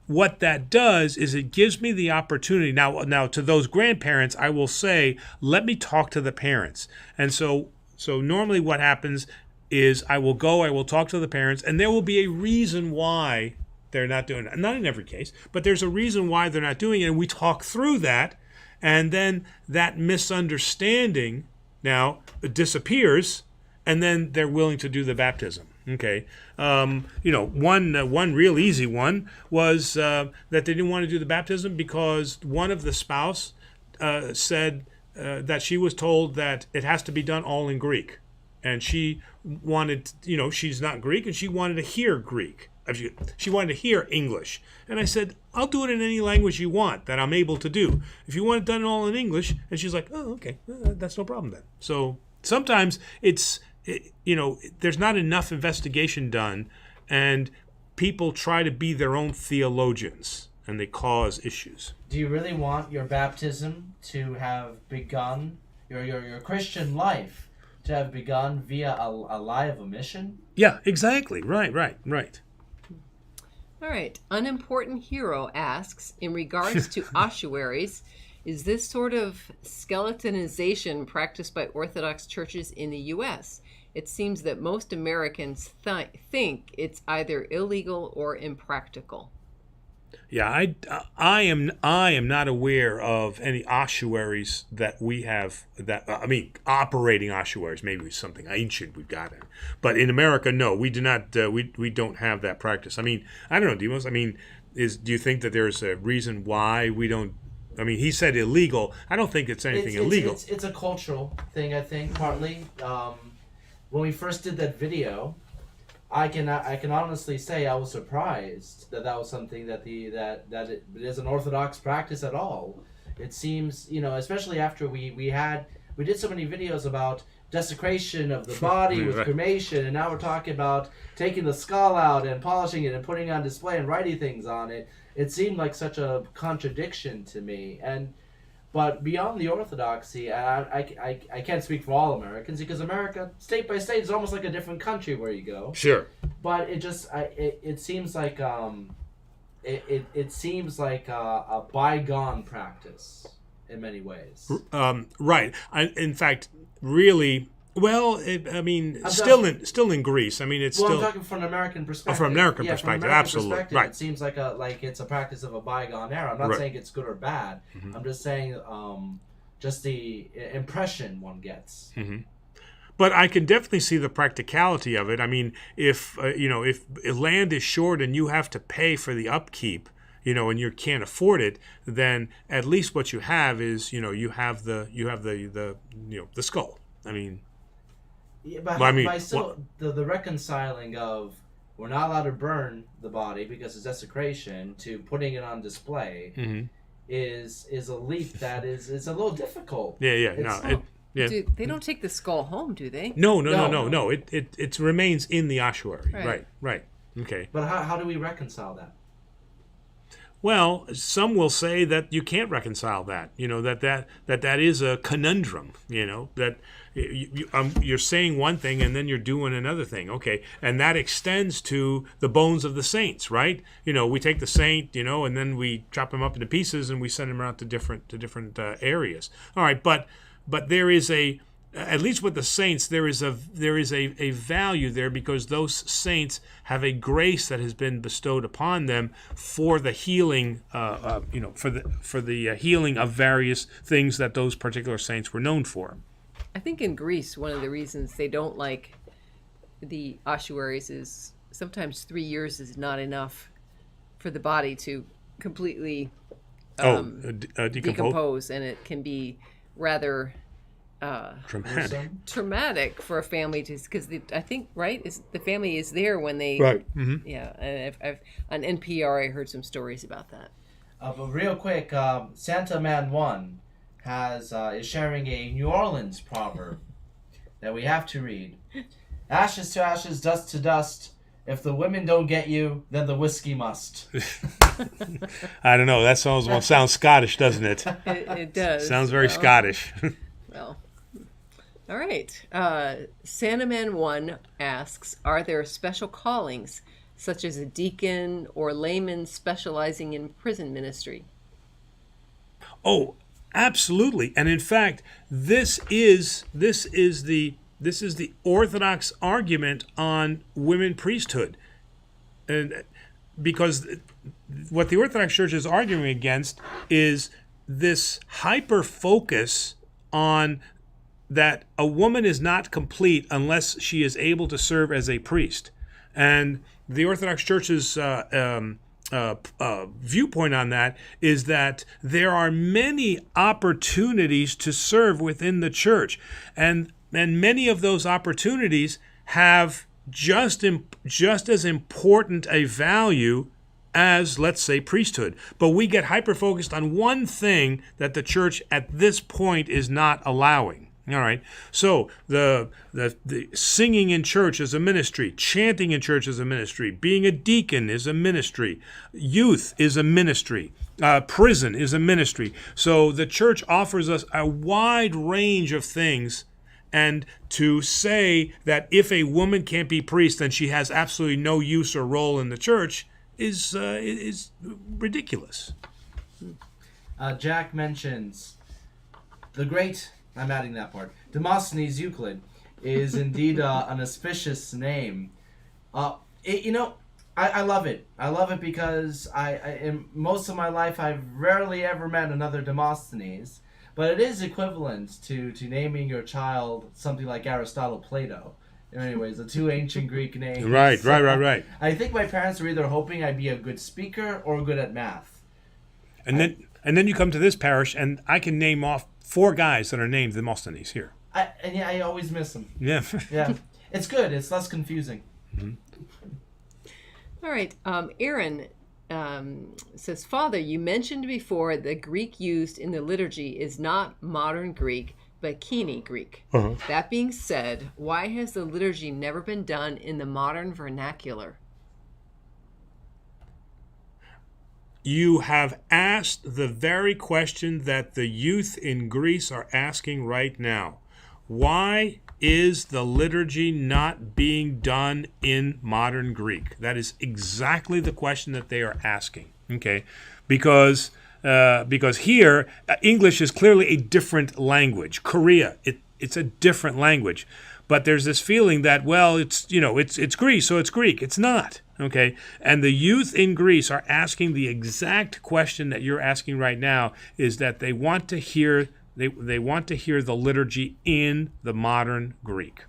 What that does is it gives me the opportunity. Now to those grandparents, I will say, let me talk to the parents. And so normally what happens is I will talk to the parents, and there will be a reason why they're not doing it. Not in every case, but there's a reason why they're not doing it, and we talk through that, and then that misunderstanding now disappears, and then they're willing to do the baptism. Okay, one real easy one was that they didn't want to do the baptism because one of the spouse said that she was told that it has to be done all in Greek, and she wanted, she's not Greek, and she wanted to hear Greek. She wanted to hear English, and I said, I'll do it in any language you want that I'm able to do. If you want it done all in English, and she's like, oh, okay, that's no problem then. So sometimes there's not enough investigation done, and people try to be their own theologians, and they cause issues. Do you really want your baptism to have begun, your Christian life to have begun via a lie of omission? Yeah, exactly. Right. All right. Unimportant Hero asks, in regards to ossuaries, is this sort of skeletonization practiced by Orthodox churches in the U.S.? It seems that most Americans think it's either illegal or impractical. Yeah, I am not aware of any ossuaries that we have operating ossuaries. Maybe something ancient we've got in, but in America, no, we do not. We don't have that practice. I mean, I don't know, Demos. I mean, do you think that there's a reason why we don't? I mean, he said illegal. I don't think it's anything illegal. It's a cultural thing, I think, partly. When we first did that video, I can honestly say I was surprised that was something that it is an Orthodox practice at all. It seems, especially after we did so many videos about desecration of the body with cremation, and now we're talking about taking the skull out and polishing it and putting it on display and writing things on it. It seemed like such a contradiction to me. But beyond the Orthodoxy, I can't speak for all Americans, because America, state by state, is almost like a different country where you go. Sure. But it seems like it seems like a bygone practice in many ways. Right. In fact, really. Well, still in Greece. I mean, it's still. I'm talking from an American perspective. From an American perspective, absolutely. Perspective, right. It seems like it's a practice of a bygone era. I'm not saying it's good or bad. Mm-hmm. I'm just saying, just the impression one gets. Mm-hmm. But I can definitely see the practicality of it. I mean, if land is short and you have to pay for the upkeep, and you can't afford it, then at least what you have is, you have the skull. I mean. Yeah, but the reconciling of we're not allowed to burn the body because it's desecration to putting it on display is a leap that is a little difficult. Yeah. They don't take the skull home, do they? No. It remains in the ossuary. Right. Okay. But how do we reconcile that? Well, some will say that you can't reconcile that. That is a conundrum. That you're saying one thing and then you're doing another thing. Okay, and that extends to the bones of the saints, right? We take the saint, and then we chop them up into pieces and we send them out to different areas. All right, but but there is at least with the saints, there is a value there, because those saints have a grace that has been bestowed upon them for the healing, for the healing of various things that those particular saints were known for. I think in Greece, one of the reasons they don't like the ossuaries is sometimes 3 years is not enough for the body to completely decompose, and it can be rather traumatic for a family to, because I think is the family is there when they yeah. And I've on NPR I heard some stories about that. But real quick, Santa Man 1 is sharing a New Orleans proverb that we have to read. Ashes to ashes, dust to dust. If the women don't get you, then the whiskey must. I don't know. That sounds Scottish, doesn't it? It does. Sounds very Scottish. Well, all right. Santa Man 1 asks, are there special callings, such as a deacon or layman specializing in prison ministry? Oh, absolutely. And in fact, this is the Orthodox argument on women priesthood. And because what the Orthodox Church is arguing against is this hyper focus on that a woman is not complete unless she is able to serve as a priest. And the Orthodox Church's viewpoint on that is that there are many opportunities to serve within the church, and many of those opportunities have just as important a value as, let's say, priesthood. But we get hyper-focused on one thing that the church at this point is not allowing. All right. So the singing in church is a ministry, chanting in church is a ministry, being a deacon is a ministry, youth is a ministry, prison is a ministry. So the church offers us a wide range of things. And to say that if a woman can't be priest, then she has absolutely no use or role in the church is ridiculous. Jack mentions the great, I'm adding that part, Demosthenes Euclid is indeed an auspicious name. I love it. I love it because in most of my life I've rarely ever met another Demosthenes. But it is equivalent to naming your child something like Aristotle, Plato. Anyways, the two ancient Greek names. Right. I think my parents were either hoping I'd be a good speaker or good at math. And then you come to this parish, and I can name off 4 guys that are named Demosthenes here. I always miss them. Yeah. Yeah. It's good. It's less confusing. Mm-hmm. All right. Aaron says, Father, you mentioned before the Greek used in the liturgy is not modern Greek, but Kene Greek. Uh-huh. That being said, why has the liturgy never been done in the modern vernacular? You have asked the very question that the youth in Greece are asking right now. Why is the liturgy not being done in modern Greek? That is exactly the question that they are asking. Okay, because here English is clearly a different language. Korea, it's a different language, but there's this feeling that, well, it's Greece, so it's Greek. It's not. Okay, and the youth in Greece are asking the exact question that you're asking right now. Is that they want to hear they want to hear the liturgy in the modern Greek.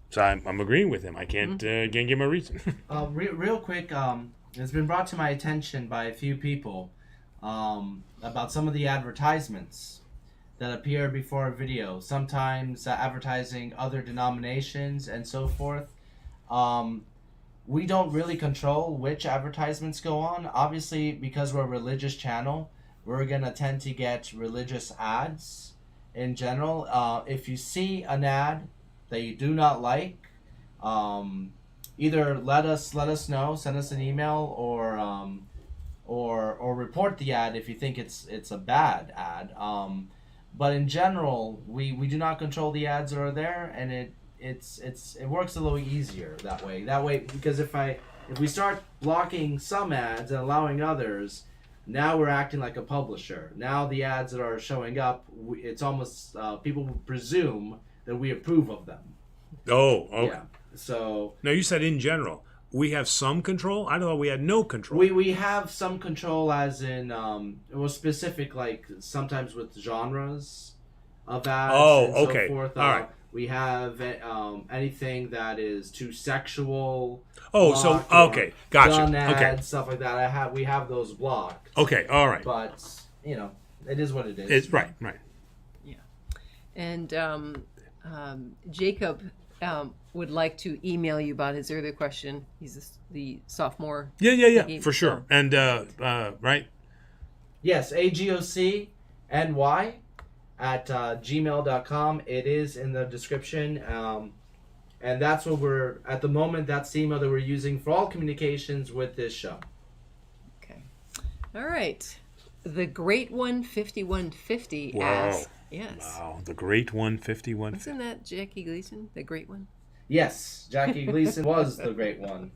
So I'm agreeing with him. I can't give him a reason. Real quick, it's been brought to my attention by a few people about some of the advertisements that appear before a video. Sometimes advertising other denominations and so forth. We don't really control which advertisements go on. Obviously, because we're a religious channel, we're going to tend to get religious ads in general. If you see an ad that you do not like, either let us know, send us an email, or report the ad if you think it's a bad ad. But in general, we do not control the ads that are there, and it works a little easier that way. Because if we start blocking some ads and allowing others, Now we're acting like a publisher. Now the ads that are showing up, it's almost people will presume that we approve of them. Oh, okay. Yeah. So Now, you said in general. We have some control? I thought we had no control. we have some control, as in specific, like sometimes with genres of ads and okay. so forth. All right. We have anything that is too sexual. Oh, so blocked, or okay, gotcha. gun ads, Okay, stuff like that. We have those blocked. okay, all right. But it is what it is. It's right. Yeah. And Jacob would like to email you about his earlier question. He's the sophomore. Yeah, for sure. And right. Yes, agocny@gmail.com. It is in the description. And that's what we're, at the moment, that's the email that we're using for all communications with this show. Okay. All right. The Great One 5150 Wow. asks. Yes. Wow, the Great One 51. Wasn't that Jackie Gleason, the Great One? Yes, Jackie Gleason was the great one.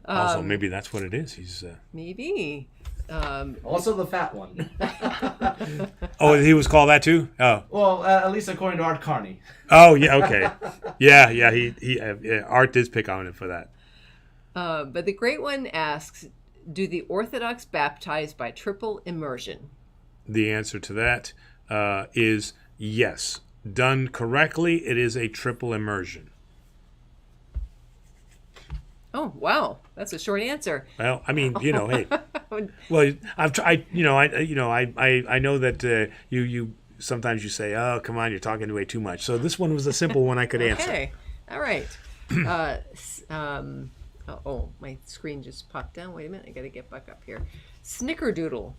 Also, maybe that's what it is. He's. Maybe. Also the fat one. Oh, he was called that too. Oh. Well, at least according to Art Carney. Oh yeah. Okay. Yeah. He Art did pick on him for that. But the Great One asks, do the Orthodox baptize by triple immersion? The answer to that is yes. Done correctly, it is a triple immersion. Oh, wow. That's a short answer. Well, I mean, hey. Well, I know that you sometimes you say, "Oh, come on, you're talking way too much." So this one was a simple one I could answer. Okay. All right. My screen just popped down. Wait a minute. I got to get back up here. Snickerdoodle.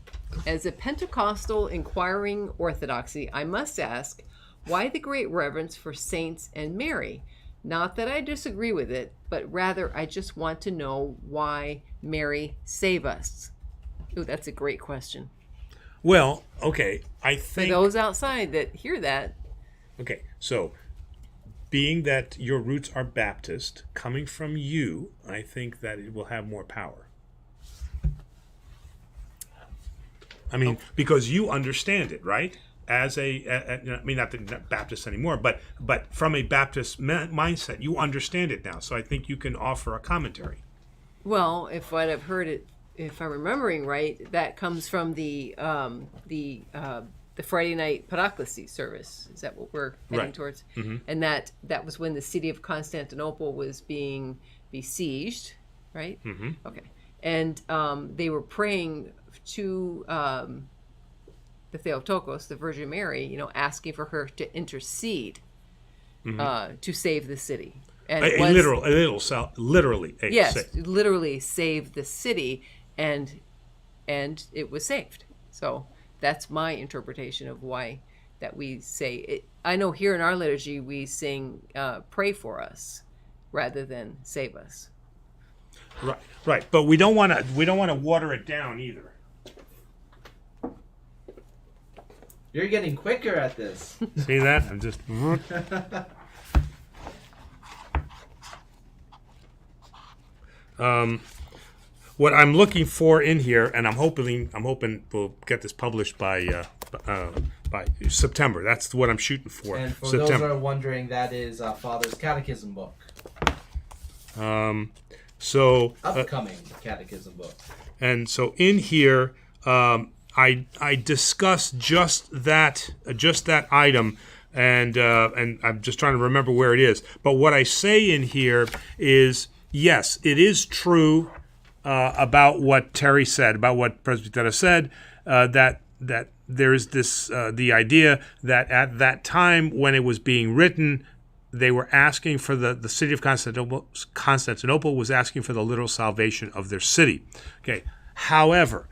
As a Pentecostal inquiring Orthodoxy, I must ask, why the great reverence for saints and Mary? Not that I disagree with it, but rather I just want to know why Mary save us. Ooh, that's a great question. Well, okay, I think... For those outside that hear that. Okay, so being that your roots are Baptist, coming from you, I think that it will have more power. I mean, because you understand it, right? As I mean, not Baptist anymore, but from a Baptist mindset, you understand it now. So I think you can offer a commentary. Well, if what I've heard it, if I'm remembering right, that comes from the Friday night Paraclesi service. Is that what we're heading towards? Mm-hmm. And that was when the city of Constantinople was being besieged, right? Mm-hmm. Okay, and they were praying to the Theotokos, the Virgin Mary, asking for her to intercede to save the city. And literally save the city, and it was saved. So that's my interpretation of why that we say it. I know here in our liturgy we sing "Pray for us" rather than "Save us." Right. But we don't want to water it down either. You're getting quicker at this. See that? I'm just. What I'm looking for in here, and I'm hoping we'll get this published by September. That's what I'm shooting for. And for September. those who are wondering, that is Father's catechism book. Upcoming catechism book. And so in here, I discussed just that item, and I'm just trying to remember where it is. But what I say in here is, yes, it is true about what Terry said, about what Presbytera said, that there is this the idea that at that time when it was being written, they were asking for the city of Constantinople was asking for the literal salvation of their city. Okay. However,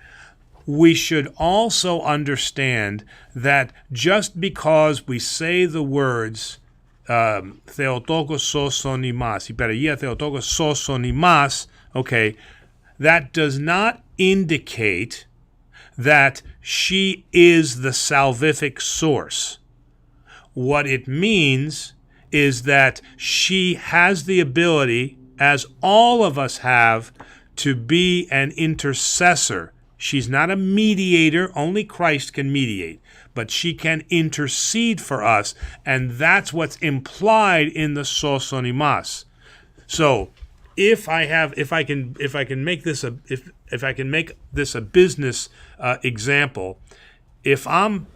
we should also understand that just because we say the words Theotokos soson imas, hypereia Theotokos soson imas, okay, that does not indicate that she is the salvific source. What it means is that she has the ability, as all of us have, to be an intercessor. She's not a mediator. Only Christ can mediate. But she can intercede for us, and that's what's implied in the sosonimas. So, if I can make this a business example, if I'm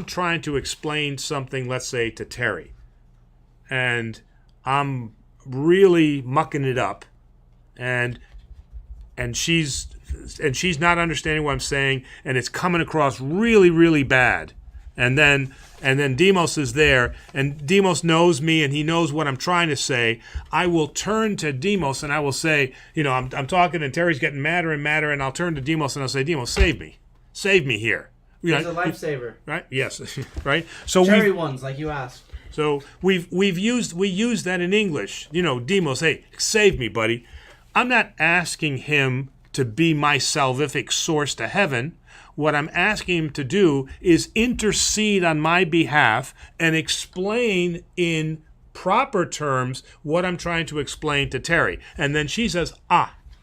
trying to explain something, let's say to Terry, and I'm really mucking it up, and she's not understanding what I'm saying, and it's coming across really, really bad. And then Demos is there, and Demos knows me, and he knows what I'm trying to say. I will turn to Demos, and I will say, I'm talking, and Terry's getting madder and madder, and I'll turn to Demos, and I'll say, Demos, save me here. He's a lifesaver, right? Yes, right. So cherry ones, like you asked. So we use that in English. Demos, hey, save me, buddy. I'm not asking him to be my salvific source to heaven. What I'm asking him to do is intercede on my behalf and explain in proper terms what I'm trying to explain to Terry. And then she says,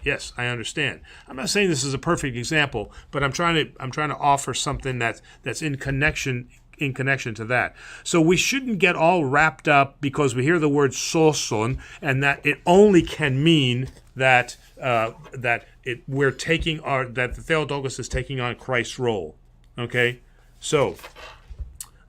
yes, I understand. I'm not saying this is a perfect example, but I'm trying to offer something that's in connection to that. So we shouldn't get all wrapped up because we hear the word soson and that it only can mean that we're taking that the Theotokos is taking on Christ's role. Okay? So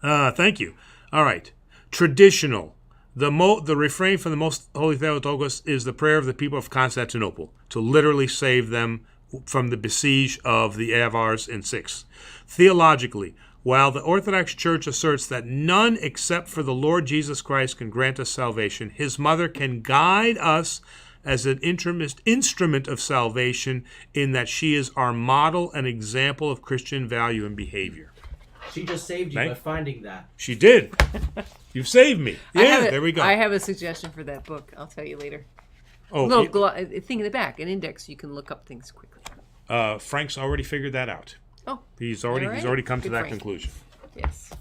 thank you. All right. Traditional. The refrain from the Most Holy Theotokos is the prayer of the people of Constantinople to literally save them from the besiege of the Avars in 6. Theologically, while the Orthodox Church asserts that none except for the Lord Jesus Christ can grant us salvation, his mother can guide us as an instrument of salvation in that she is our model and example of Christian value and behavior. She just saved you by finding that. She did. You've saved me. Yeah, there we go. I have a suggestion for that book. I'll tell you later. Oh, a little thing in the back, an index. You can look up things quickly. Frank's already figured that out. Oh, he's already come to that Frank. conclusion. Yes.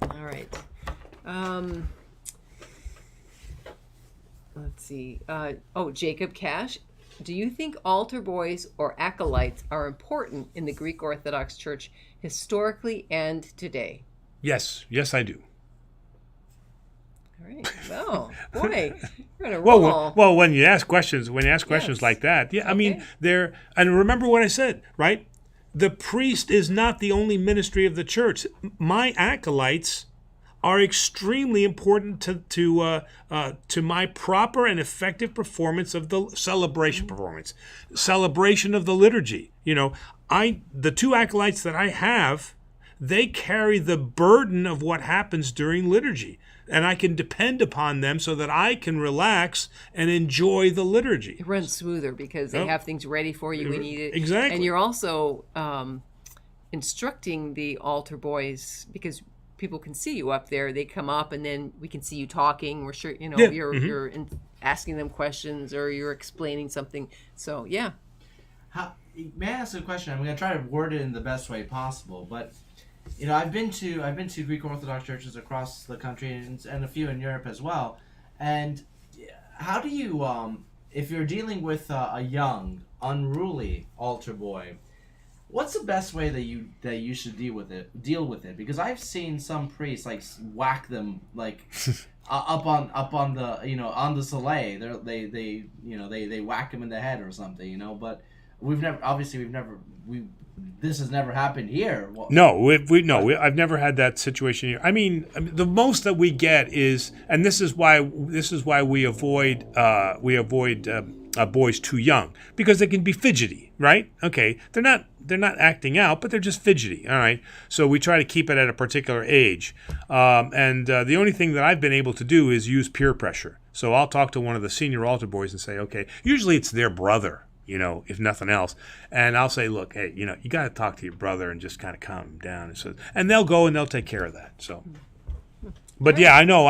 All right. Let's see. Jacob Cash. Do you think altar boys or acolytes are important in the Greek Orthodox Church historically and today? Yes, I do. All right. Well, boy, you're on a roll. Well, when you ask questions like that, yeah, I mean, and remember what I said, right? The priest is not the only ministry of the church. My acolytes are extremely important to my proper and effective performance of the celebration of the liturgy. The two acolytes that I have, they carry the burden of what happens during liturgy, and I can depend upon them so that I can relax and enjoy the liturgy. It runs smoother because they have things ready for you when you need it. Exactly. And you're also instructing the altar boys because people can see you up there. They come up, and then we can see you talking. We're sure you're asking them questions or you're explaining something. So yeah. May I ask a question? I'm going to try to word it in the best way possible, but I've been to Greek Orthodox churches across the country and a few in Europe as well. And how do you, if you're dealing with a young, unruly altar boy, what's the best way that you should deal with it? Because I've seen some priests whack them up on the on the soleil. They whack them in the head or something. But this has never happened here. I've never had that situation here. I mean, the most that we get is, and this is why we avoid boys too young, because they can be fidgety, right? Okay, they're not acting out, but they're just fidgety. All right, so we try to keep it at a particular age, and the only thing that I've been able to do is use peer pressure. So I'll talk to one of the senior altar boys and say, okay, usually it's their brother, if nothing else. And I'll say, look, hey, you got to talk to your brother and just kind of calm him down. And they'll go and they'll take care of that. So, but yeah, I know.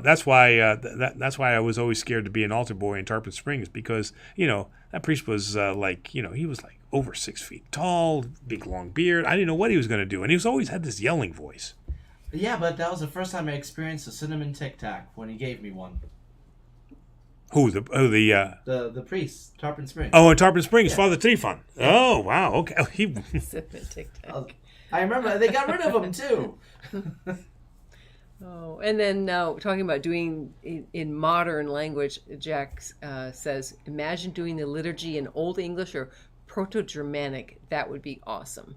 That's why I was always scared to be an altar boy in Tarpon Springs, because, that priest was he was over 6 feet tall, big long beard. I didn't know what he was going to do. And he always had this yelling voice. Yeah, but that was the first time I experienced a cinnamon Tic Tac when he gave me one. Who the The priest, Tarpon Springs. Oh, in Tarpon Springs, Yeah. Father Trifon. Oh, wow. Okay. Oh, he I remember they got rid of him too. Oh, and then talking about doing in modern language, Jack says, imagine doing the liturgy in Old English or Proto-Germanic. That would be awesome.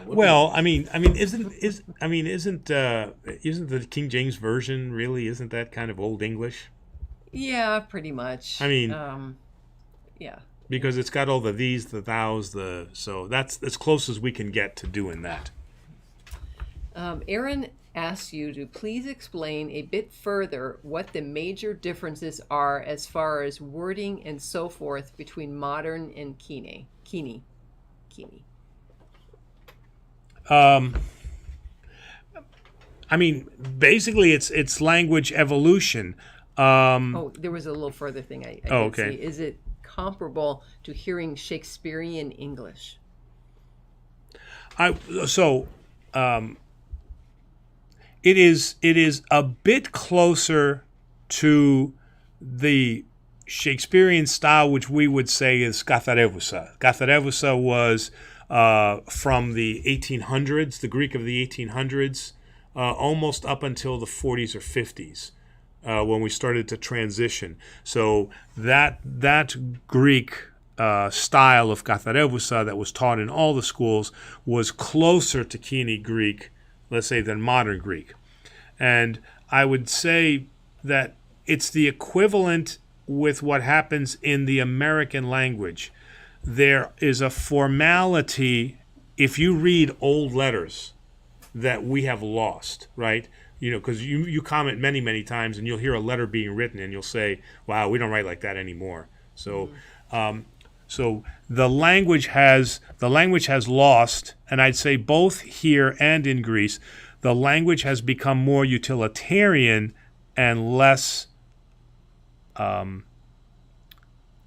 Well, isn't the King James version really, isn't that kind of Old English? Yeah, pretty much. I mean, yeah. Because it's got all the these, the thous, so that's as close as we can get to doing that. Aaron asks you to please explain a bit further what the major differences are as far as wording and so forth between modern and Kine. Basically, it's language evolution. There was a little further thing I did okay. see. Is it comparable to hearing Shakespearean English? It is a bit closer to the Shakespearean style, which we would say is katharevousa. Katharevousa was from the 1800s, the Greek of the 1800s, almost up until the 40s or 50s, when we started to transition. So that Greek style of katharevousa that was taught in all the schools was closer to Koine Greek, let's say, than modern Greek. And I would say that it's the equivalent with what happens in the American language. There is a formality, if you read old letters, that we have lost, right? Because you comment many, many times, and you'll hear a letter being written, and you'll say, wow, we don't write like that anymore. So so the language has lost, and I'd say both here and in Greece, the language has become more utilitarian and less.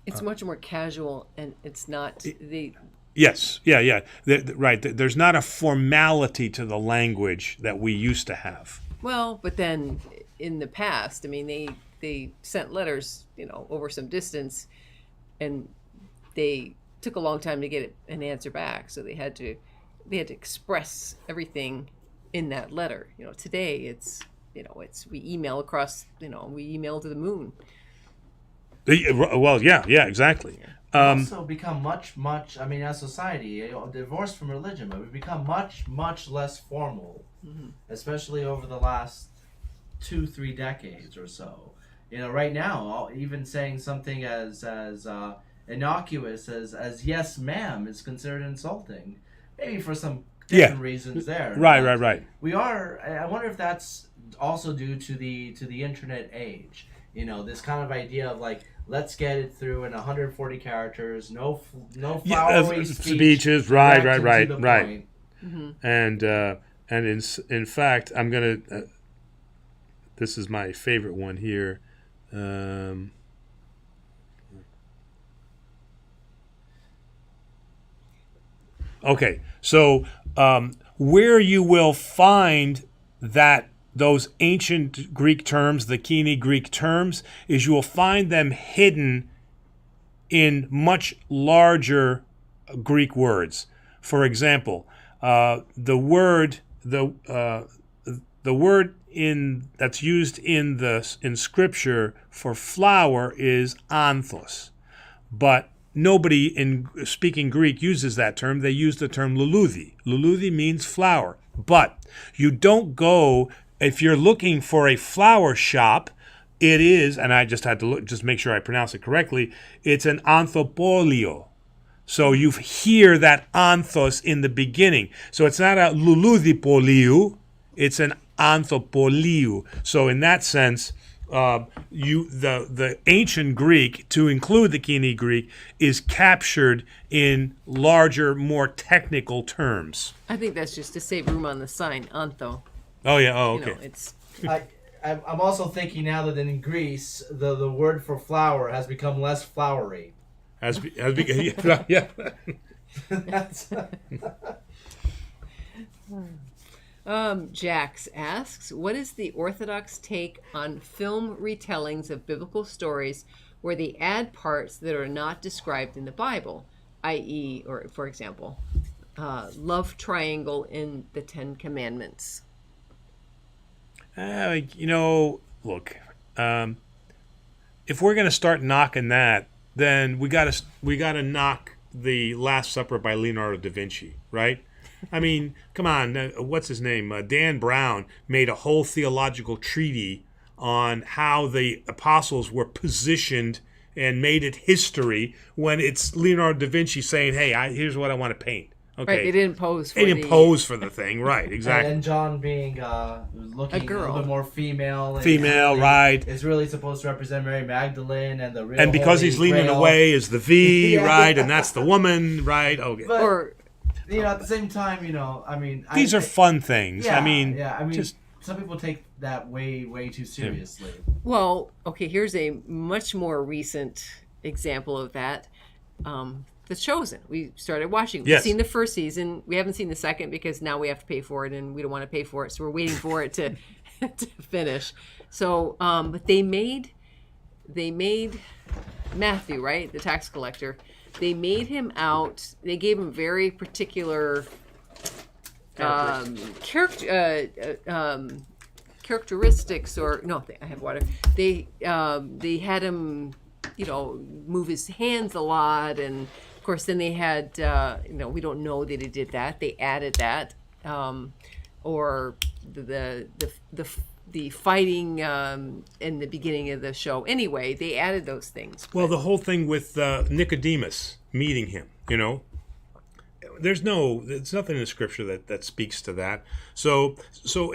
It's much more casual, and it's not the. Yes, yeah. Right. There's not a formality to the language that we used to have. Well, but then in the past, they sent letters, over some distance, and they took a long time to get an answer back. So they had to express everything in that letter. Today it's we email across. We email to the moon. Well, yeah, exactly. Also become much, as society, divorced from religion, but we've become much, much less formal, especially over the last 2-3 decades or so. Right now, even saying something as innocuous as yes, ma'am is considered insulting, maybe for some different reasons there. Right. I wonder if that's also due to the internet age. This kind of idea of like, let's get it through in 140 characters, no flowery speeches, right. Mm-hmm. And in fact, I'm gonna. This is my favorite one here. Okay, so where you will find those ancient Greek terms, the Koine Greek terms, is you will find them hidden in much larger Greek words. For example, the word that's used in Scripture for flower is anthos, but nobody in speaking Greek uses that term. They use the term luludi. Luludi means flower, but you don't go. If you're looking for a flower shop, it is, and I just had to just make sure I pronounce it correctly, it's an anthropolio. So you hear that anthos in the beginning. So it's not a luludipoliu, it's an anthropoliu. So in that sense, the ancient Greek, to include the Koine Greek, is captured in larger, more technical terms. I think that's just to save room on the sign, antho. Oh yeah. Oh okay. I'm also thinking now that in Greece the word for flower has become less flowery. Yeah. Jax asks, what is the Orthodox take on film retellings of biblical stories where they add parts that are not described in the Bible, i.e., or for example, love triangle in the Ten Commandments? Look, if we're going to start knocking that, then we got to knock the Last Supper by Leonardo da Vinci, right? I mean, come on, what's his name? Dan Brown made a whole theological treatise on how the apostles were positioned and made it history when it's Leonardo da Vinci saying, "Hey, here's what I want to paint." Okay, Right, they didn't pose for they didn't pose for the thing, right? Exactly. And John being looking a little bit more female. Female, right? It's really supposed to represent Mary Magdalene and the real. And because Holy he's leaning Grail. away is the V, Yeah. right? And that's the woman, right? Okay. But, Or at the same time, I mean, These are fun things. Yeah, I mean, just some people take that way too seriously. well, okay, here's a much more recent example of that. The Chosen. We started watching. We've Yes. seen the first season. We haven't seen the second because now we have to pay for it, and we don't want to pay for it, so we're waiting for it to to finish. So, but they made Matthew, right, the tax collector. They made him out. They gave him very particular characteristics, or no, I have water. They had him, move his hands a lot, and of course, then they had, we don't know that he did that. They added that, or the fighting in the beginning of the show. Anyway, they added those things. well, the whole thing with Nicodemus meeting him, there's nothing in the scripture that speaks to that. So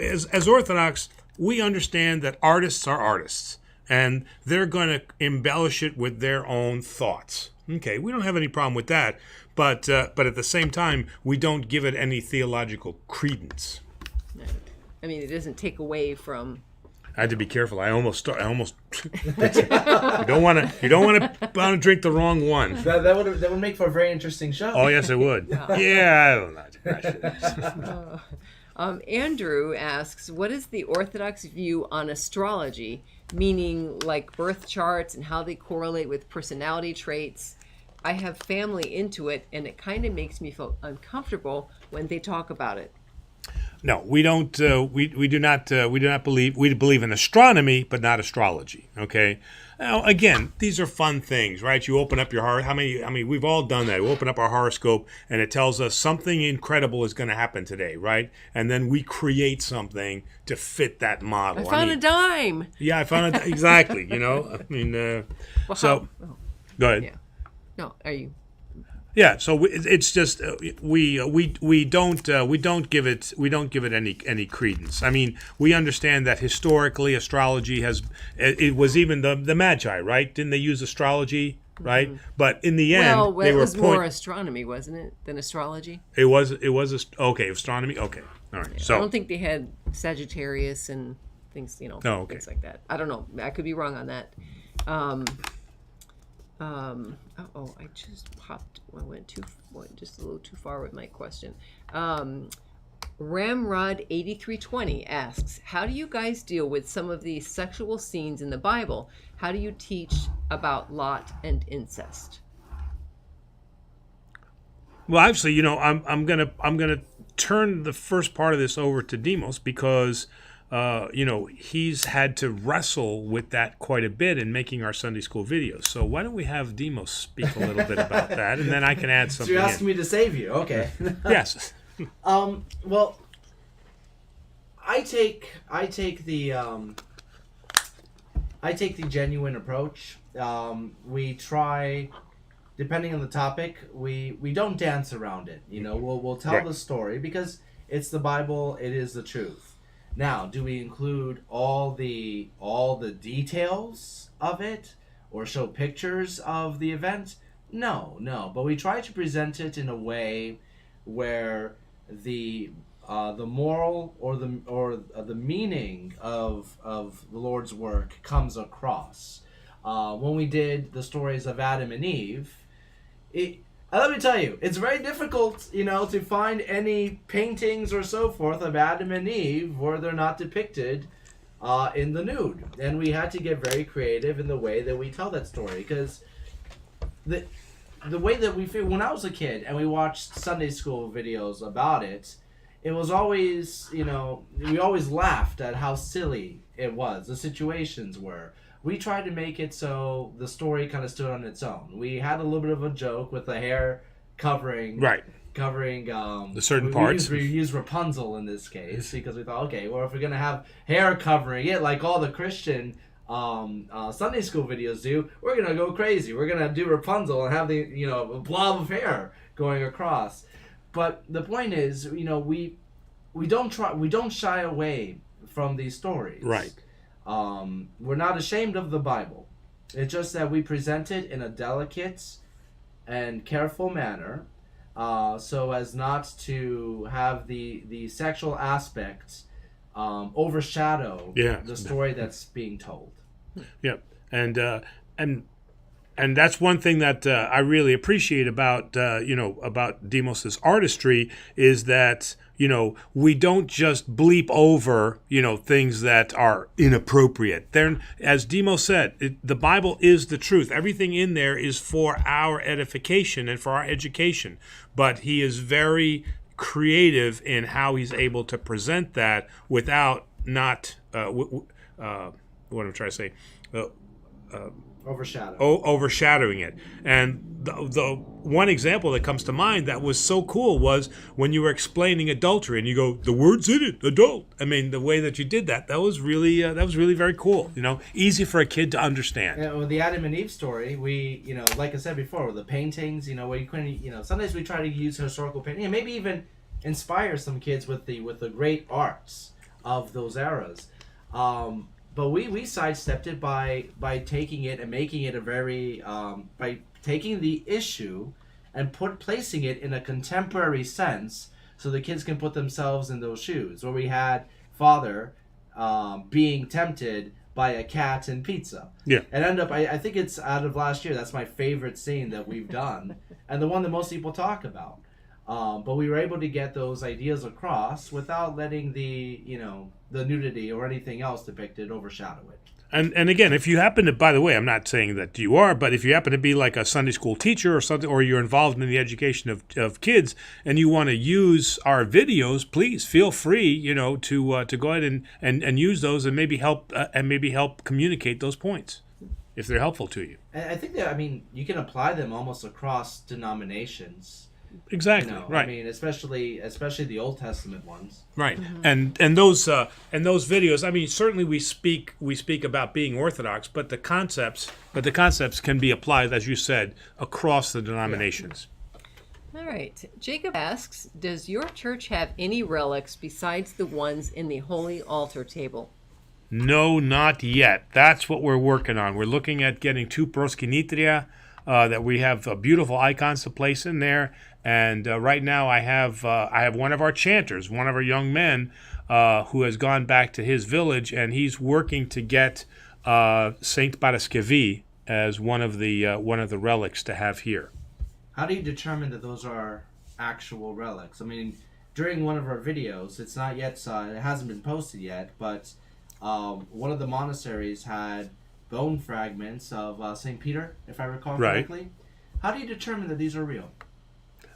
as Orthodox, we understand that artists are artists, and they're going to embellish it with their own thoughts. Okay, we don't have any problem with that, but at the same time, we don't give it any theological credence. I mean, it doesn't take away from. I had to be careful. I almost. You don't want to drink the wrong one. That would make for a very interesting show. Oh yes, it would. Yeah, I don't know. Andrew asks, what is the Orthodox view on astrology, meaning like birth charts and how they correlate with personality traits? I have family into it, and it kind of makes me feel uncomfortable when they talk about it. No, we don't. We do not believe. We believe in astronomy, but not astrology. Okay. Now, again, these are fun things, right? You open up your heart. I mean, we've all done that. We open up our horoscope, and it tells us something incredible is going to happen today, right? And then we create something to fit that model. I found a dime. Yeah, I found it exactly. I mean, go ahead. Yeah. No, are you? Yeah, so it's just we don't give it any credence. I mean, we understand that historically astrology it was even the Magi, right? Didn't they use astrology, right? Mm-hmm. But in the end, it was more astronomy, wasn't it, than astrology? It was astronomy. Okay, all right. Yeah, so I don't think they had Sagittarius and things, things like that. I don't know. I could be wrong on that. I just popped. I went just a little too far with my question. Ramrod 8320 asks, how do you guys deal with some of the sexual scenes in the Bible? How do you teach about Lot and incest? Well, actually, I'm gonna turn the first part of this over to Demos because he's had to wrestle with that quite a bit in making our Sunday school videos. So why don't we have Demos speak a little bit about that, and then I can add something. So you're asking me to save you, okay? Yes. Well, I take the genuine approach. We try, depending on the topic, we don't dance around it. We'll tell the story because it's the Bible. It is the truth. Now, do we include all the details of it or show pictures of the event? No. But we try to present it in a way where the moral or the meaning of the Lord's work comes across. When we did the stories of Adam and Eve, And let me tell you, it's very difficult, to find any paintings or so forth of Adam and Eve where they're not depicted in the nude. And we had to get very creative in the way that we tell that story. Because the way that we feel, when I was a kid and we watched Sunday school videos about it, it was always, we always laughed at how silly it was, the situations were. We tried to make it so the story kind of stood on its own. We had a little bit of a joke with the hair covering the certain parts. We used Rapunzel in this case because we thought, okay, well, if we're gonna have hair covering it like all the Christian Sunday school videos do, we're gonna go crazy. We're gonna do Rapunzel and have the a blob of hair going across. But the point is, we don't shy away from these stories. Right. We're not ashamed of the Bible. It's just that we present it in a delicate and careful manner, so as not to have the sexual aspects overshadow the story that's being told. Yeah, and that's one thing that I really appreciate about about Demos's artistry is that we don't just bleep over things that are inappropriate. As Demos said, the Bible is the truth. Everything in there is for our edification and for our education. But he is very creative in how he's able to present that without not what I'm trying to say. Overshadowing it. And the one example that comes to mind that was so cool was when you were explaining adultery and you go, the word's in it, adult. I mean, the way that you did that was really very cool. Easy for a kid to understand. Yeah, with the Adam and Eve story, we, like I said before, with the paintings, where you couldn't, sometimes we try to use historical painting and maybe even inspire some kids with the great arts of those eras. But we sidestepped it by taking it and making it a very by taking the issue and placing it in a contemporary sense, so the kids can put themselves in those shoes. Where we had father being tempted by a cat and pizza. Yeah. And end up, I think it's out of last year. That's my favorite scene that we've done, and the one that most people talk about. But we were able to get those ideas across without letting the nudity or anything else depicted overshadow it. And again, if you happen to, by the way, I'm not saying that you are, but if you happen to be like a Sunday school teacher or something, or you're involved in the education of kids, and you want to use our videos, please feel free, to go ahead and use those and maybe help communicate those points if they're helpful to you. And I think that you can apply them almost across denominations. Exactly. Right. I mean, especially the Old Testament ones. Right. Mm-hmm. And those videos. I mean, certainly we speak about being Orthodox, but the concepts can be applied, as you said, across the denominations. All right. Jacob asks, does your church have any relics besides the ones in the holy altar table? No, not yet. That's what we're working on. We're looking at getting 2 proskinitria, that we have beautiful icons to place in there. And right now I have one of our chanters, one of our young men, who has gone back to his village, and he's working to get Saint Paraskevi as one of the relics to have here. How do you determine that those are actual relics? I mean, during one of our videos, it's not yet, it hasn't been posted yet, but one of the monasteries had bone fragments of St. Peter, if I recall correctly. Right. How do you determine that these are real?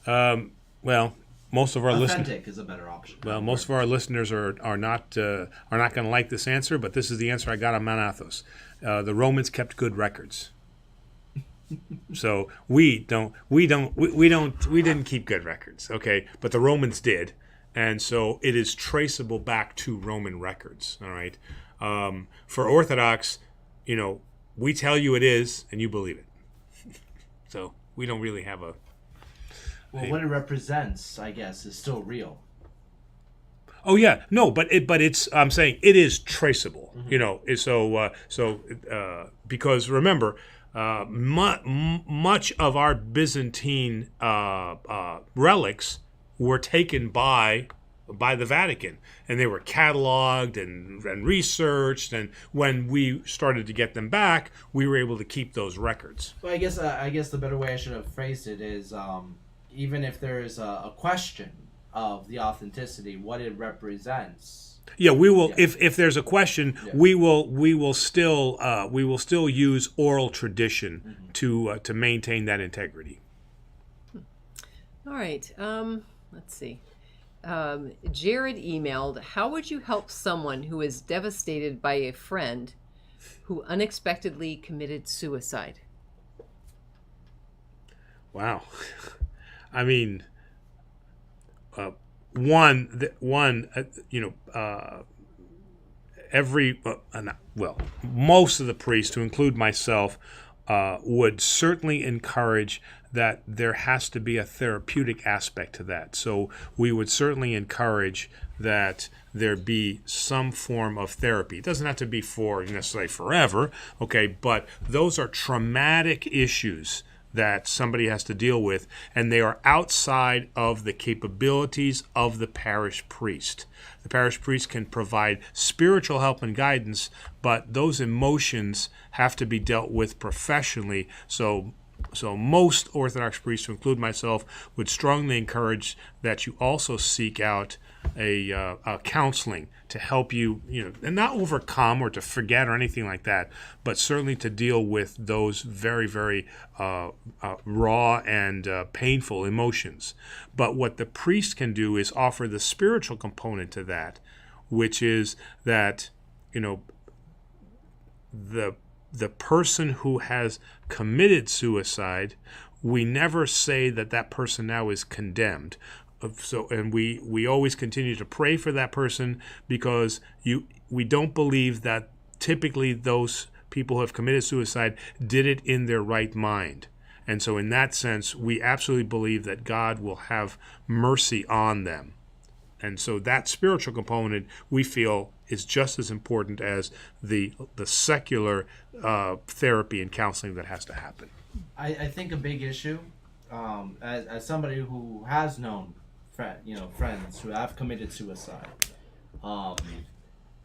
Well, most of our authentic is a better option. Well, most of our listeners are not going to like this answer, but this is the answer I got on Mount Athos. The Romans kept good records, so we didn't keep good records. Okay, but the Romans did, and so it is traceable back to Roman records. All right, for Orthodox, we tell you it is, and you believe it. So we don't really have a. Well, what it represents, I guess, is still real. Oh yeah, no, but it's. I'm saying it is traceable. Mm-hmm. Because remember, much of our Byzantine relics were taken by by the Vatican, and they were cataloged and researched. And when we started to get them back, we were able to keep those records. Well, I guess the better way I should have phrased it is, even if there is a question of the authenticity, what it represents. Yeah, we will. Yeah. If there's a question, yeah. we will still use oral tradition to maintain that integrity. All right. Let's see. Jared emailed, how would you help someone who is devastated by a friend who unexpectedly committed suicide? Wow. I mean, most of the priests, to include myself, would certainly encourage that there has to be a therapeutic aspect to that. So we would certainly encourage that there be some form of therapy. It doesn't have to be for necessarily forever, okay, but those are traumatic issues that somebody has to deal with, and they are outside of the capabilities of the parish priest. The parish priest can provide spiritual help and guidance, but those emotions have to be dealt with professionally. So most Orthodox priests, to include myself, would strongly encourage that you also seek out a counseling to help you, and not overcome or to forget or anything like that, but certainly to deal with those very, very raw and painful emotions. But what the priest can do is offer the spiritual component to that, which is that, the person who has committed suicide, we never say that person now is condemned. And we always continue to pray for that person, because we don't believe that typically those people who have committed suicide did it in their right mind. And so in that sense, we absolutely believe that God will have mercy on them. And so that spiritual component, we feel, is just as important as the secular therapy and counseling that has to happen. I think a big issue, as somebody who has known friends who have committed suicide, I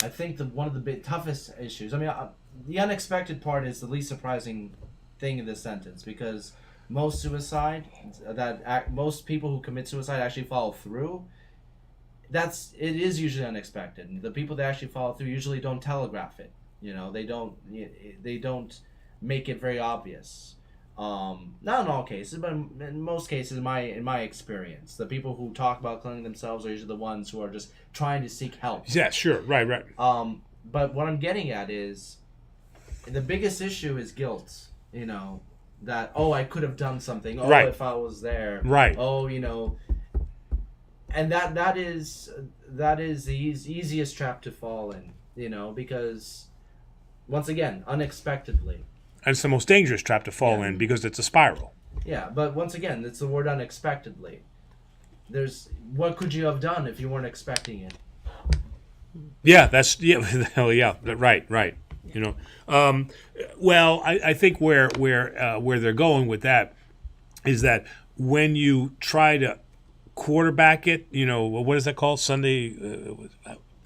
think that one of the toughest issues, the unexpected part is the least surprising thing in this sentence, because most people who commit suicide actually follow through. It is usually unexpected. The people that actually follow through usually don't telegraph it. They don't make it very obvious. Not in all cases, but in most cases, in my experience, the people who talk about killing themselves are usually the ones who are just trying to seek help. Yeah, sure, right. But what I'm getting at is, the biggest issue is guilt. That I could have done something. Right. If I was there. Right. And that is the easiest trap to fall in. Because, once again, unexpectedly. And it's the most dangerous trap to fall in, because it's a spiral. Yeah, but once again, it's the word unexpectedly. What could you have done if you weren't expecting it? Yeah, right. Well, I think where they're going with that is that when you try to quarterback it, what is that called? Sunday.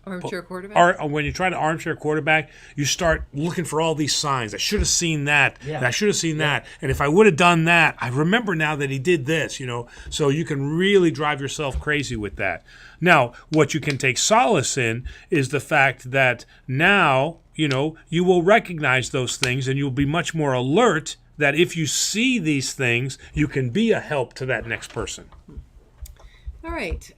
Armchair quarterback? When you try to armchair quarterback, you start looking for all these signs. I should have seen that. Yeah. And I should have seen that. And if I would have done that, I remember now that he did this, So you can really drive yourself crazy with that. Now, what you can take solace in is the fact that now, you will recognize those things, and you'll be much more alert that if you see these things, you can be a help to that next person. All right.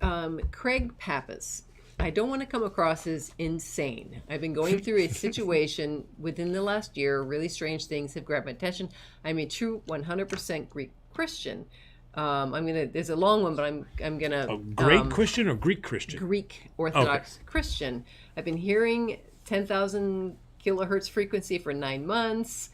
Craig Pappas. I don't want to come across as insane. I've been going through a situation within the last year. Really strange things have grabbed my attention. I'm a true 100% Greek Christian. There's a long one, but I'm gonna. A great Christian or Greek Christian? Greek Orthodox Christian. I've been hearing 10,000 kilohertz frequency for 9 months.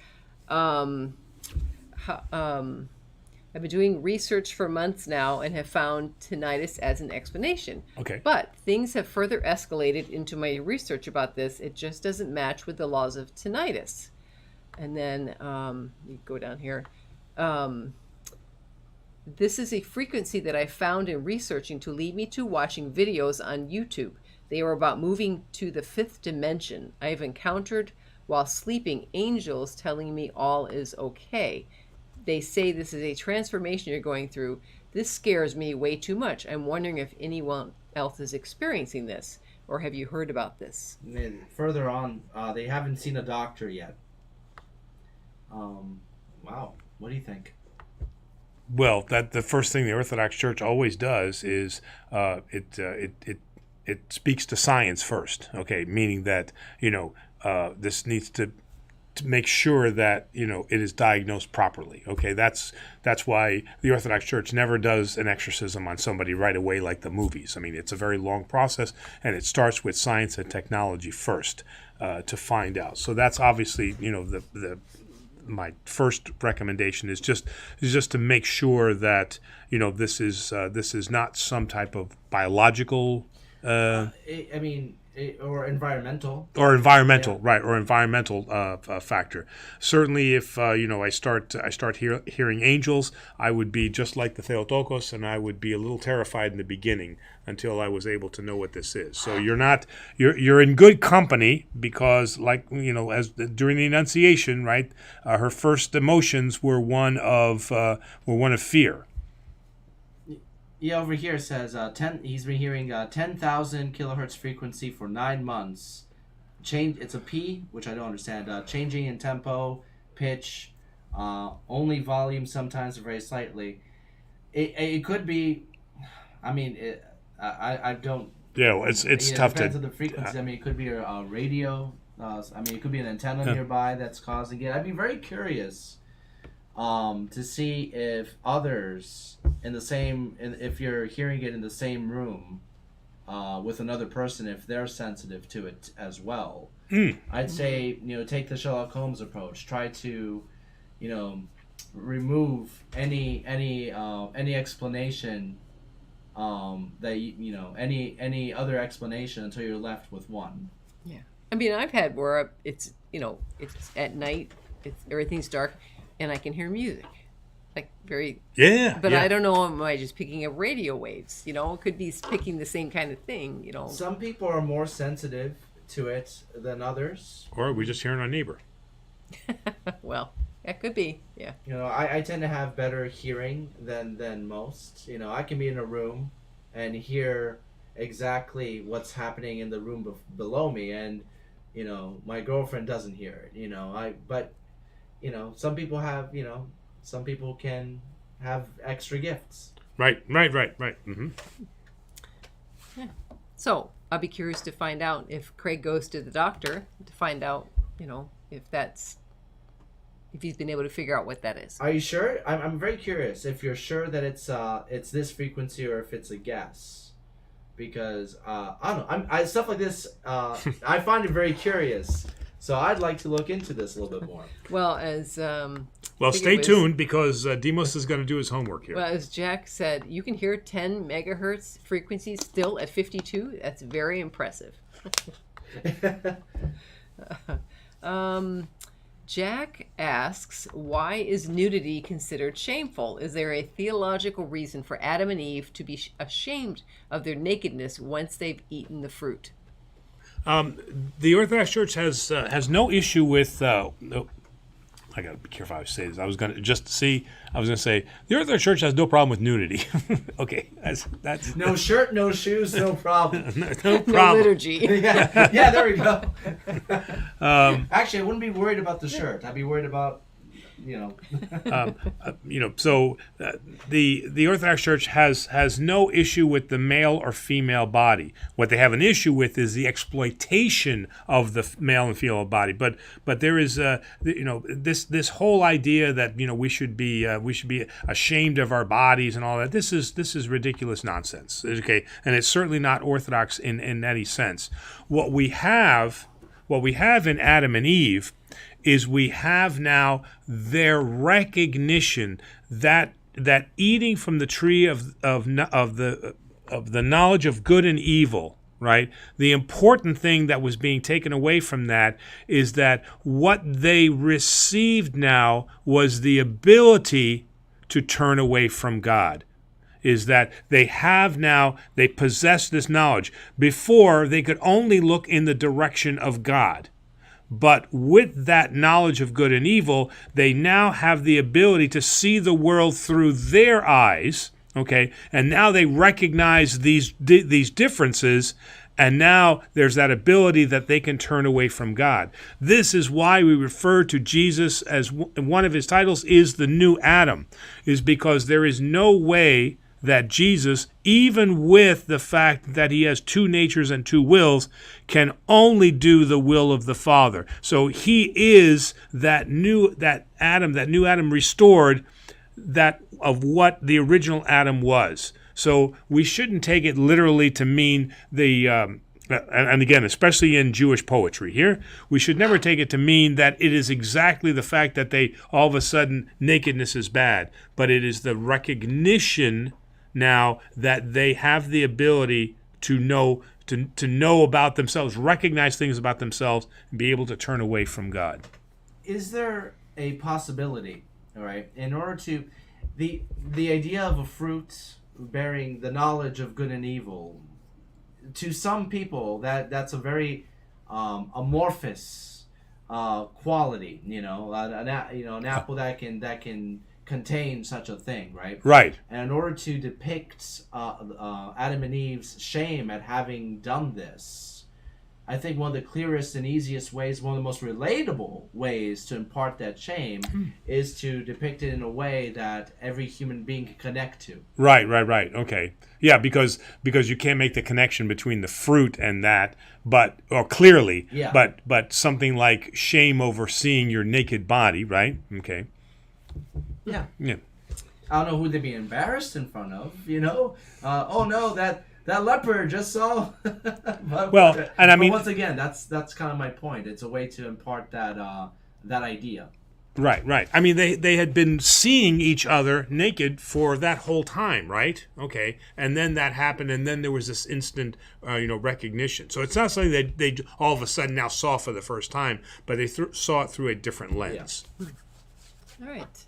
I've been doing research for months now and have found tinnitus as an explanation. Okay. But things have further escalated into my research about this. It just doesn't match with the laws of tinnitus. And then you go down here. This is a frequency that I found in researching to lead me to watching videos on YouTube. They are about moving to the fifth dimension. I have encountered while sleeping angels telling me all is okay. They say this is a transformation you're going through. This scares me way too much. I'm wondering if anyone else is experiencing this, or have you heard about this? And then further on, they haven't seen a doctor yet. Wow. What do you think? Well, that the first thing the Orthodox Church always does is it speaks to science first. Okay, meaning that this needs to make sure that it is diagnosed properly. Okay, that's why the Orthodox Church never does an exorcism on somebody right away like the movies. I mean, it's a very long process, and it starts with science and technology first to find out. So that's obviously my first recommendation is just to make sure that this is not some type of biological or environmental right, or environmental factor. Certainly if I start hearing angels, I would be just like the Theotokos, and I would be a little terrified in the beginning until I was able to know what this is. So you're in good company, because as during the Annunciation, right, her first emotions were one of fear. Yeah, over here it says he's been hearing 10,000 kilohertz frequency for 9 months. It's a P, which I don't understand. Changing in tempo, pitch, only volume sometimes very slightly. It could be. I mean, I don't. Yeah, it's tough to. Depends on the frequency. I mean, it could be a radio. It could be an antenna nearby that's causing it. I'd be very curious to see if others if you're hearing it in the same room with another person, if they're sensitive to it as well. I'd say take the Sherlock Holmes approach. Try to remove any explanation that any other explanation until you're left with one. Yeah, I mean, I've had where it's at night, everything's dark, and I can hear music, like very. Yeah. But yeah. I don't know, am I just picking up radio waves? It could be picking the same kind of thing. Some people are more sensitive to it than others. Or we just hearing our neighbor. Well, that could be. Yeah. I tend to have better hearing than most. I can be in a room and hear exactly what's happening in the room below me, and my girlfriend doesn't hear it. But some people have, some people can have extra gifts. Right. Mm-hmm. Yeah. So I'll be curious to find out if Craig goes to the doctor to find out, if he's been able to figure out what that is. Are you sure? I'm very curious if you're sure that it's this frequency or if it's a guess, because I don't know. Stuff like this I find it very curious. So I'd like to look into this a little bit more. Well, stay tuned, because Demos is going to do his homework here. Well, as Jack said, you can hear 10 megahertz frequencies still at 52. That's very impressive. Jack asks, why is nudity considered shameful? Is there a theological reason for Adam and Eve to be ashamed of their nakedness once they've eaten the fruit? The Orthodox Church has no issue with. I got to be careful how I say this. I was going to say the Orthodox Church has no problem with nudity. Okay, that's no shirt, no shoes, no problem. no problem. No liturgy. yeah, there we go. Actually, I wouldn't be worried about the shirt. I'd be worried about. So the Orthodox Church has no issue with the male or female body. What they have an issue with is the exploitation of the male and female body. But there is this whole idea that we should be ashamed of our bodies and all that. This is ridiculous nonsense. Okay, and it's certainly not Orthodox in any sense. What we have in Adam and Eve is we have now their recognition that eating from the tree of the knowledge of good and evil, right? The important thing that was being taken away from that is that what they received now was the ability to turn away from God. Is that they possess this knowledge. Before, they could only look in the direction of God. But with that knowledge of good and evil, they now have the ability to see the world through their eyes, okay? And now they recognize these differences, and now there's that ability that they can turn away from God. This is why we refer to Jesus as one of his titles is the new Adam, is because there is no way that Jesus, even with the fact that he has two natures and two wills, can only do the will of the Father. So he is that new Adam restored, that of what the original Adam was. So we shouldn't take it literally to mean and again, especially in Jewish poetry here, we should never take it to mean that it is exactly the fact that they all of a sudden nakedness is bad, but it is the recognition now that they have the ability to know about themselves, recognize things about themselves, and be able to turn away from God. Is there a possibility, all right, in order to the idea of a fruit bearing the knowledge of good and evil, to some people that's a very amorphous quality, an apple that can contain such a thing, right? Right. And in order to depict Adam and Eve's shame at having done this, I think one of the clearest and easiest ways, one of the most relatable ways to impart that shame is to depict it in a way that every human being can connect to. Right. Okay. Yeah, because you can't make the connection between the fruit and that, clearly, yeah. but something like shame over seeing your naked body, right? Okay. Yeah. Yeah. I don't know who they'd be embarrassed in front of, oh no, that leper just saw. but once again, that's kind of my point. It's a way to impart that idea. Right. I mean, they had been seeing each other naked for that whole time, right? Okay, and then that happened, and then there was this instant, recognition. So it's not something that they all of a sudden now saw for the first time, but they saw it through a different lens. Yeah. All right.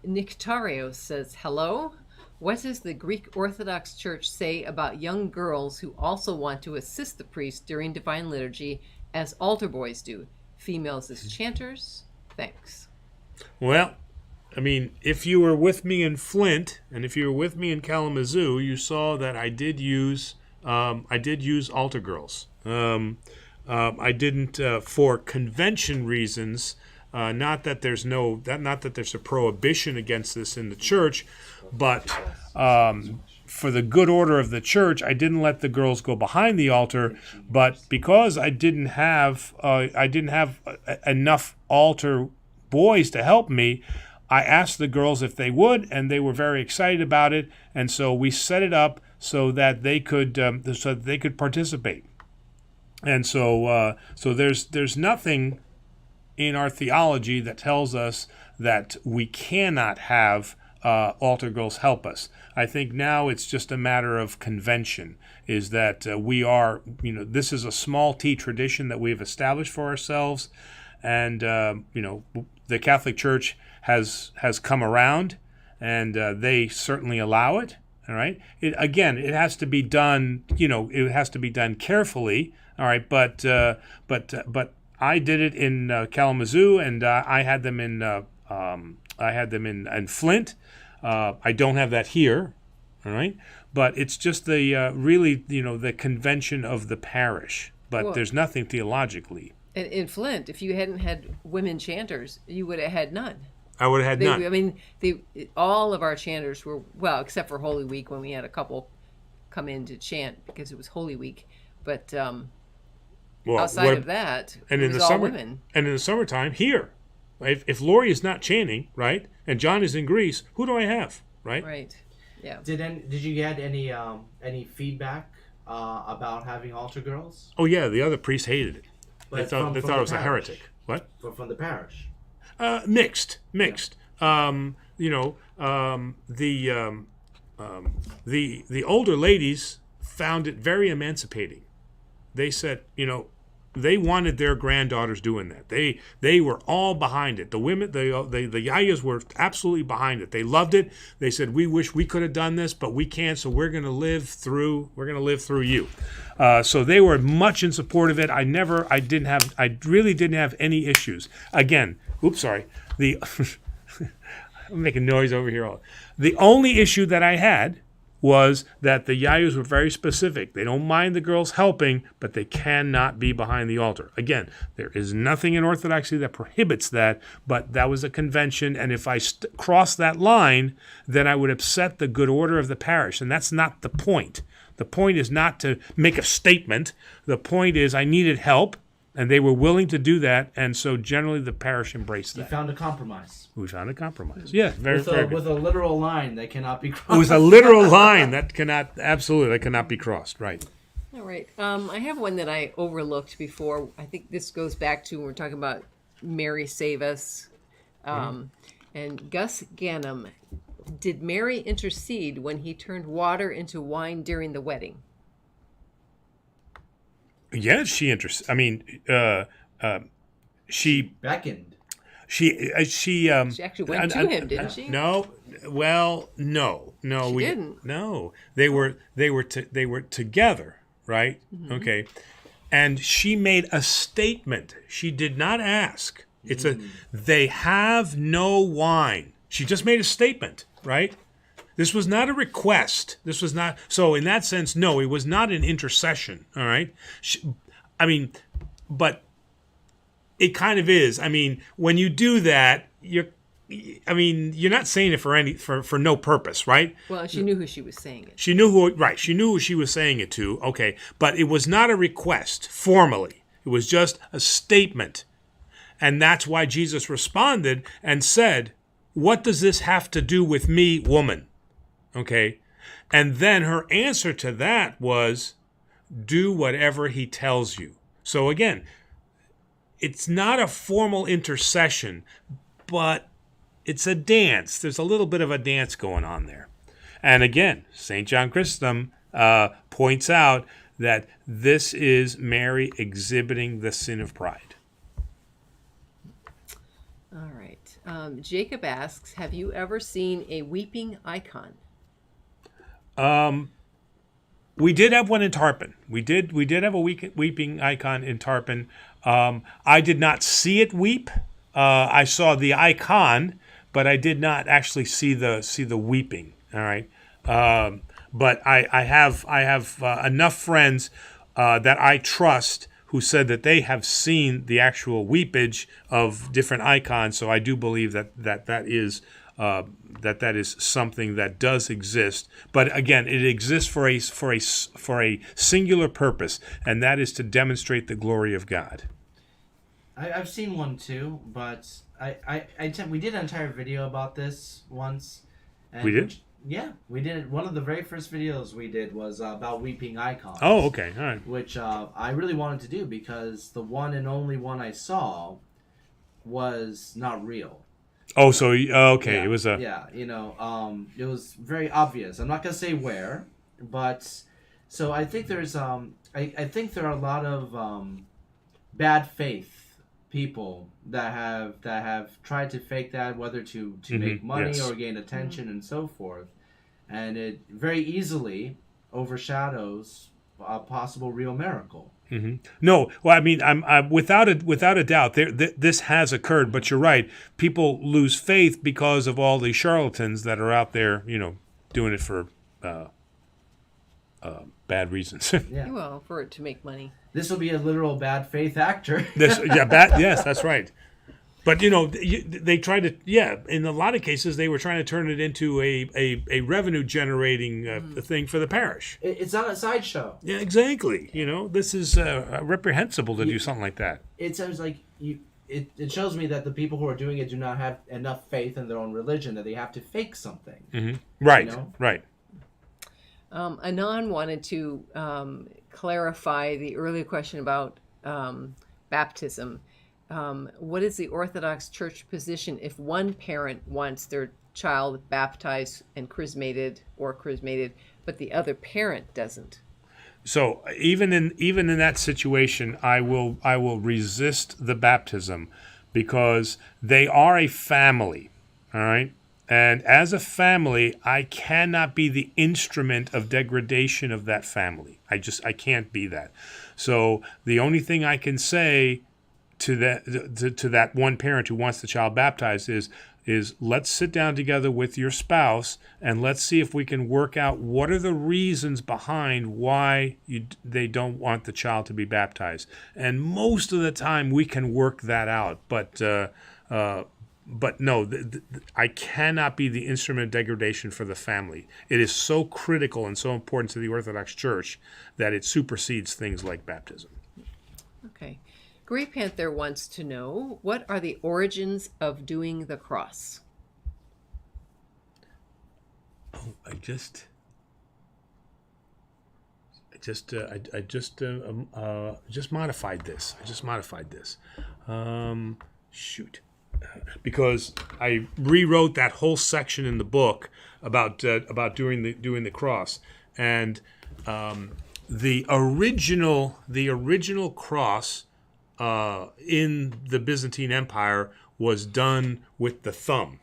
Nictario says, hello. What does the Greek Orthodox Church say about young girls who also want to assist the priest during Divine Liturgy as altar boys do? Females as chanters? Thanks. Well, I mean, if you were with me in Flint and if you were with me in Kalamazoo, you saw that I did use altar girls. I didn't for convention reasons. Not that there's a prohibition against this in the church, but for the good order of the church, I didn't let the girls go behind the altar. But because I didn't have enough altar boys to help me, I asked the girls if they would, and they were very excited about it. And so we set it up so that they could participate. And so there's nothing in our theology that tells us that we cannot have altar girls help us. I think now it's just a matter of convention, is that we are, this is a small T tradition that we've established for ourselves, and, the Catholic Church has come around, and they certainly allow it, all right? It has to be done, it has to be done carefully, all right, but I did it in Kalamazoo, and I had them in Flint. I don't have that here, all right. But it's just the convention of the parish. But there's nothing theologically. In Flint, if you hadn't had women chanters, you would have had none. I would have had none. I mean, all of our chanters were, well, except for Holy Week when we had a couple come in to chant because it was Holy Week, but. Outside of that, and it was all women. And in the summertime, here, if Lori is not chanting, right, and John is in Greece, who do I have, right? Right. Yeah. Did you get any feedback about having altar girls? Oh yeah, the other priests hated it. They thought it was a heretic. What? From the parish. Mixed. Yeah. The older ladies found it very emancipating. They said, they wanted their granddaughters doing that. They were all behind it. The women, the yayas were absolutely behind it. They loved it. They said, we wish we could have done this, but we can't. So we're going to live through you. So they were much in support of it. I really didn't have any issues. Again, oops, sorry. I'm making noise over here. The only issue that I had was that the yayus were very specific. They don't mind the girls helping, but they cannot be behind the altar. Again, there is nothing in Orthodoxy that prohibits that, but that was a convention, and if I crossed that line, then I would upset the good order of the parish, and that's not the point. The point is not to make a statement. The point is I needed help, and they were willing to do that, and so generally the parish embraced that. You found a compromise. We found a compromise. Yeah, very good. With a literal line that cannot be crossed. It was a literal line that cannot be crossed, right. All right. I have one that I overlooked before. I think this goes back to when we're talking about Mary Save Us. And Gus Ganem, did Mary intercede when he turned water into wine during the wedding? Yes, she beckoned. She actually went to him, didn't she? No. Well, no. She didn't. No. They were together, right? Mm-hmm. Okay. And she made a statement. She did not ask. They have no wine. She just made a statement, right? This was not a request. This was not. So in that sense, no, it was not an intercession. All right. But it kind of is. I mean, when you do that, you're not saying it for no purpose, right? Well, she knew who she was saying it. She knew who she was saying it to. Okay, but it was not a request formally. It was just a statement, and that's why Jesus responded and said, "What does this have to do with me, woman?" Okay, and then her answer to that was, "Do whatever he tells you." So again, it's not a formal intercession, but it's a dance. There's a little bit of a dance going on there. And again, St. John Chrysostom points out that this is Mary exhibiting the sin of pride. All right. Jacob asks, have you ever seen a weeping icon? We did have one in Tarpon. We did have a weeping icon in Tarpon. I did not see it weep. I saw the icon, but I did not actually see the weeping. All right, but I have enough friends that I trust who said that they have seen the actual weepage of different icons. So I do believe that is something that does exist. But again, it exists for a singular purpose, and that is to demonstrate the glory of God. I've seen one too, but we did an entire video about this once. And we did? Yeah, we did. One of the very first videos we did was about weeping icons. Oh, okay, all right. Which I really wanted to do because the one and only one I saw was not real. Oh, so okay, yeah, it was a it was very obvious. I'm not gonna say where, but so I think there's I think there are a lot of bad faith people that have tried to fake that, whether to make money or gain attention and so forth, and it very easily overshadows a possible real miracle. Mm-hmm. No, well, I mean, I'm without a doubt, this has occurred. But you're right; people lose faith because of all the charlatans that are out there, doing it for bad reasons. Yeah. Well, for it to make money. This will be a literal bad faith actor. Yes, that's right. But they tried to. In a lot of cases, they were trying to turn it into a revenue generating thing for the parish. It's not a sideshow. Yeah, exactly. This is reprehensible to do something like that. It sounds like it shows me that the people who are doing it do not have enough faith in their own religion, that they have to fake something. Mm-hmm. Right. Right. Anon wanted to clarify the earlier question about baptism. What is the Orthodox Church position if one parent wants their child baptized and chrismated, but the other parent doesn't? So even in that situation, I will resist the baptism, because they are a family, all right? And as a family, I cannot be the instrument of degradation of that family. I can't be that. So the only thing I can say to that one parent who wants the child baptized is let's sit down together with your spouse and let's see if we can work out what are the reasons behind why they don't want the child to be baptized. And most of the time we can work that out. But no, I cannot be the instrument of degradation for the family. It is so critical and so important to the Orthodox Church that it supersedes things like baptism. Okay. Great Panther wants to know, what are the origins of doing the cross? Oh, I just modified this. Shoot. Because I rewrote that whole section in the book about doing the cross, and the original cross in the Byzantine Empire was done with the thumb.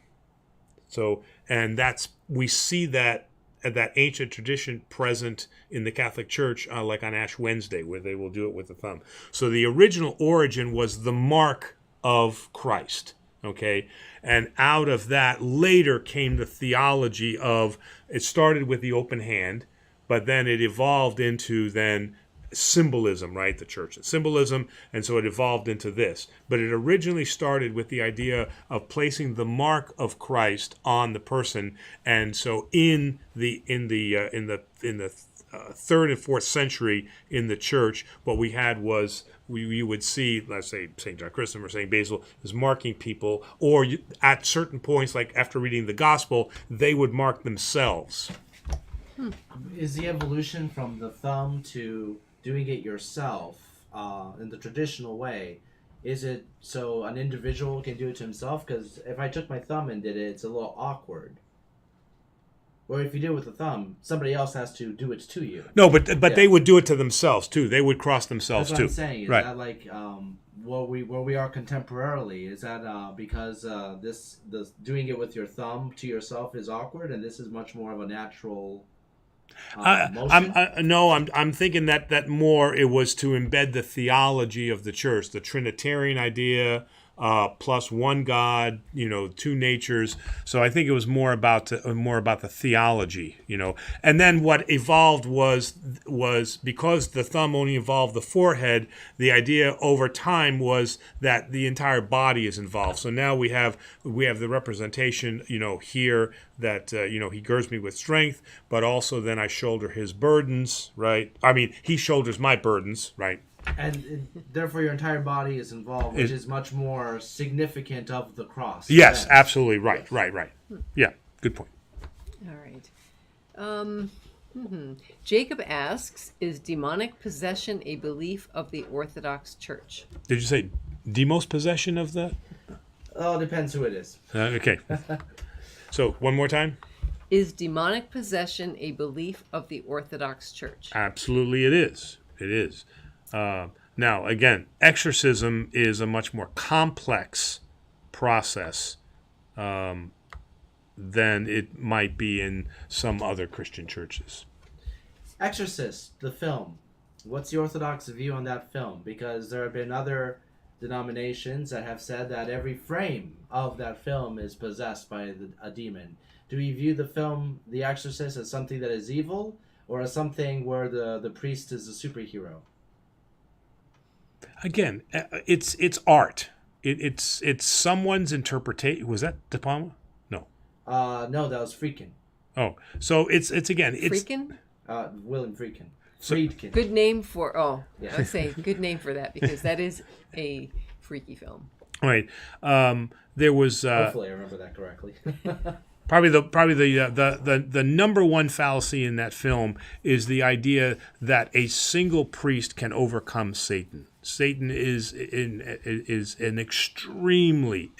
So, and we see that ancient tradition present in the Catholic Church, like on Ash Wednesday, where they will do it with the thumb. So the original origin was the mark of Christ. Okay, and out of that later came the theology of, it started with the open hand, but then it evolved into then symbolism, right? The church symbolism, and so it evolved into this. But it originally started with the idea of placing the mark of Christ on the person, and so in the third and fourth century in the church, what we had was we would see, let's say St. John Chrysostom or St. Basil is marking people, or at certain points, like after reading the gospel, they would mark themselves. Is the evolution from the thumb to doing it yourself in the traditional way, is it so an individual can do it to himself? Because if I took my thumb and did it, it's a little awkward. Or if you do it with the thumb, somebody else has to do it to you. No, but they would do it to themselves too. They would cross themselves That's too. what I'm saying. Is right. that like where we are contemporarily? Is that because this doing it with your thumb to yourself is awkward, and this is much more of a natural motion? I'm thinking that more it was to embed the theology of the church, the Trinitarian idea, plus one God, two natures. So I think it was more about the theology, And then what evolved was because the thumb only involved the forehead, the idea over time was that the entire body is involved. So now we have the representation, here that he girds me with strength, but also then I shoulder his burdens, right? I mean, he shoulders my burdens, right? And therefore your entire body is involved, which is much more significant of the cross. Yes, event. absolutely right, right. Yeah, good point. All right. Jacob asks, is demonic possession a belief of the Orthodox Church? Did you say demos possession of that? Oh, it depends who it is. Okay. So one more time. Is demonic possession a belief of the Orthodox Church? Absolutely, it is. It is. Now, again, exorcism is a much more complex process than it might be in some other Christian churches. Exorcist, the film. What's the Orthodox view on that film? Because there have been other denominations that have said that every frame of that film is possessed by a demon. Do we view the film The Exorcist as something that is evil, or as something where the priest is a superhero? Again, it's art. It's someone's interpretation. Was that De Palma? No. No, that was Friedkin. Oh, so it's Freakin'? William Friedkin. Friedkin. Good name for, Yeah. I would say good name for that, because that is a freaky film. Right. There was Hopefully I remember that correctly. probably the number one fallacy in that film is the idea that a single priest can overcome Satan. Satan is an extremely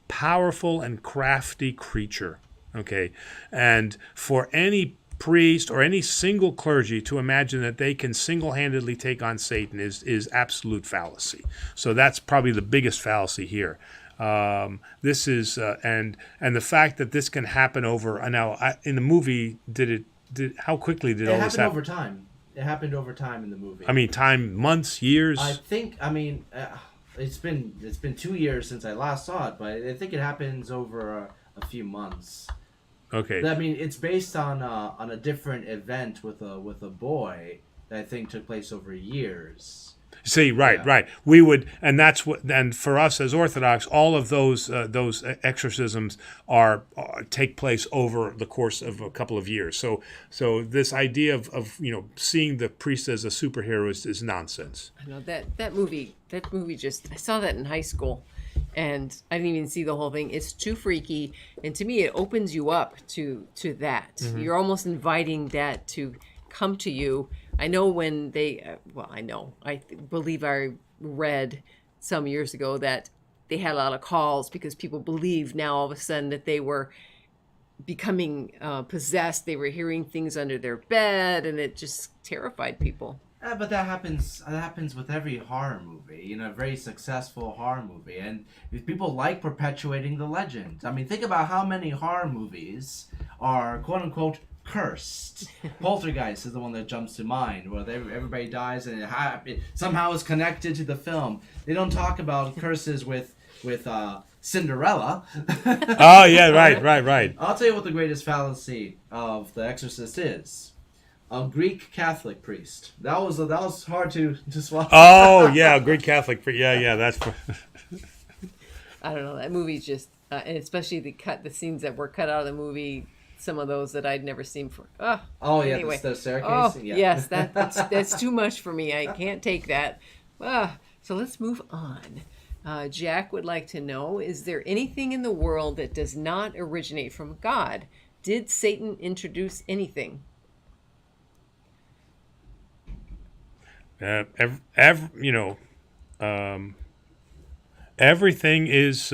powerful and crafty creature. Okay, and for any priest or any single clergy to imagine that they can single-handedly take on Satan is absolute fallacy. So that's probably the biggest fallacy here. This is and the fact that this can happen over now in the movie how quickly did all this happen? Over time. It happened over time in the movie. I mean, time, months, years. I think. I mean, it's been 2 years since I last saw it, but I think it happens over a few months. Okay. I mean, it's based on a different event with a boy that I think took place over years. See, right. We would, and that's what. And for us as Orthodox, all of those exorcisms take place over the course of a couple of years. So this idea of seeing the priest as a superhero is nonsense. I know that movie just, I saw that in high school, and I didn't even see the whole thing. It's too freaky, and to me, it opens you up to that. Mm-hmm. You're almost inviting that to come to you. I know when they, I believe I read some years ago that they had a lot of calls because people believed now all of a sudden that they were becoming possessed. They were hearing things under their bed, and it just terrified people. But that happens with every horror movie, a very successful horror movie. And people like perpetuating the legend. I mean, think about how many horror movies are, quote-unquote, cursed. Poltergeist is the one that jumps to mind, where everybody dies and it somehow is connected to the film. They don't talk about curses with Cinderella. Oh yeah, right. I'll tell you what the greatest fallacy of The Exorcist is. A Greek Catholic priest. That was hard to swallow. Oh yeah, Greek Catholic priest. Yeah, that's. I don't know. That movie's just, and especially the scenes that were cut out of the movie. Some of those that I'd never seen before. Anyway. The staircase. Oh, yeah. Yes, that's too much for me. I can't take that. So let's move on. Jack would like to know, is there anything in the world that does not originate from God? Did Satan introduce anything? Everything is.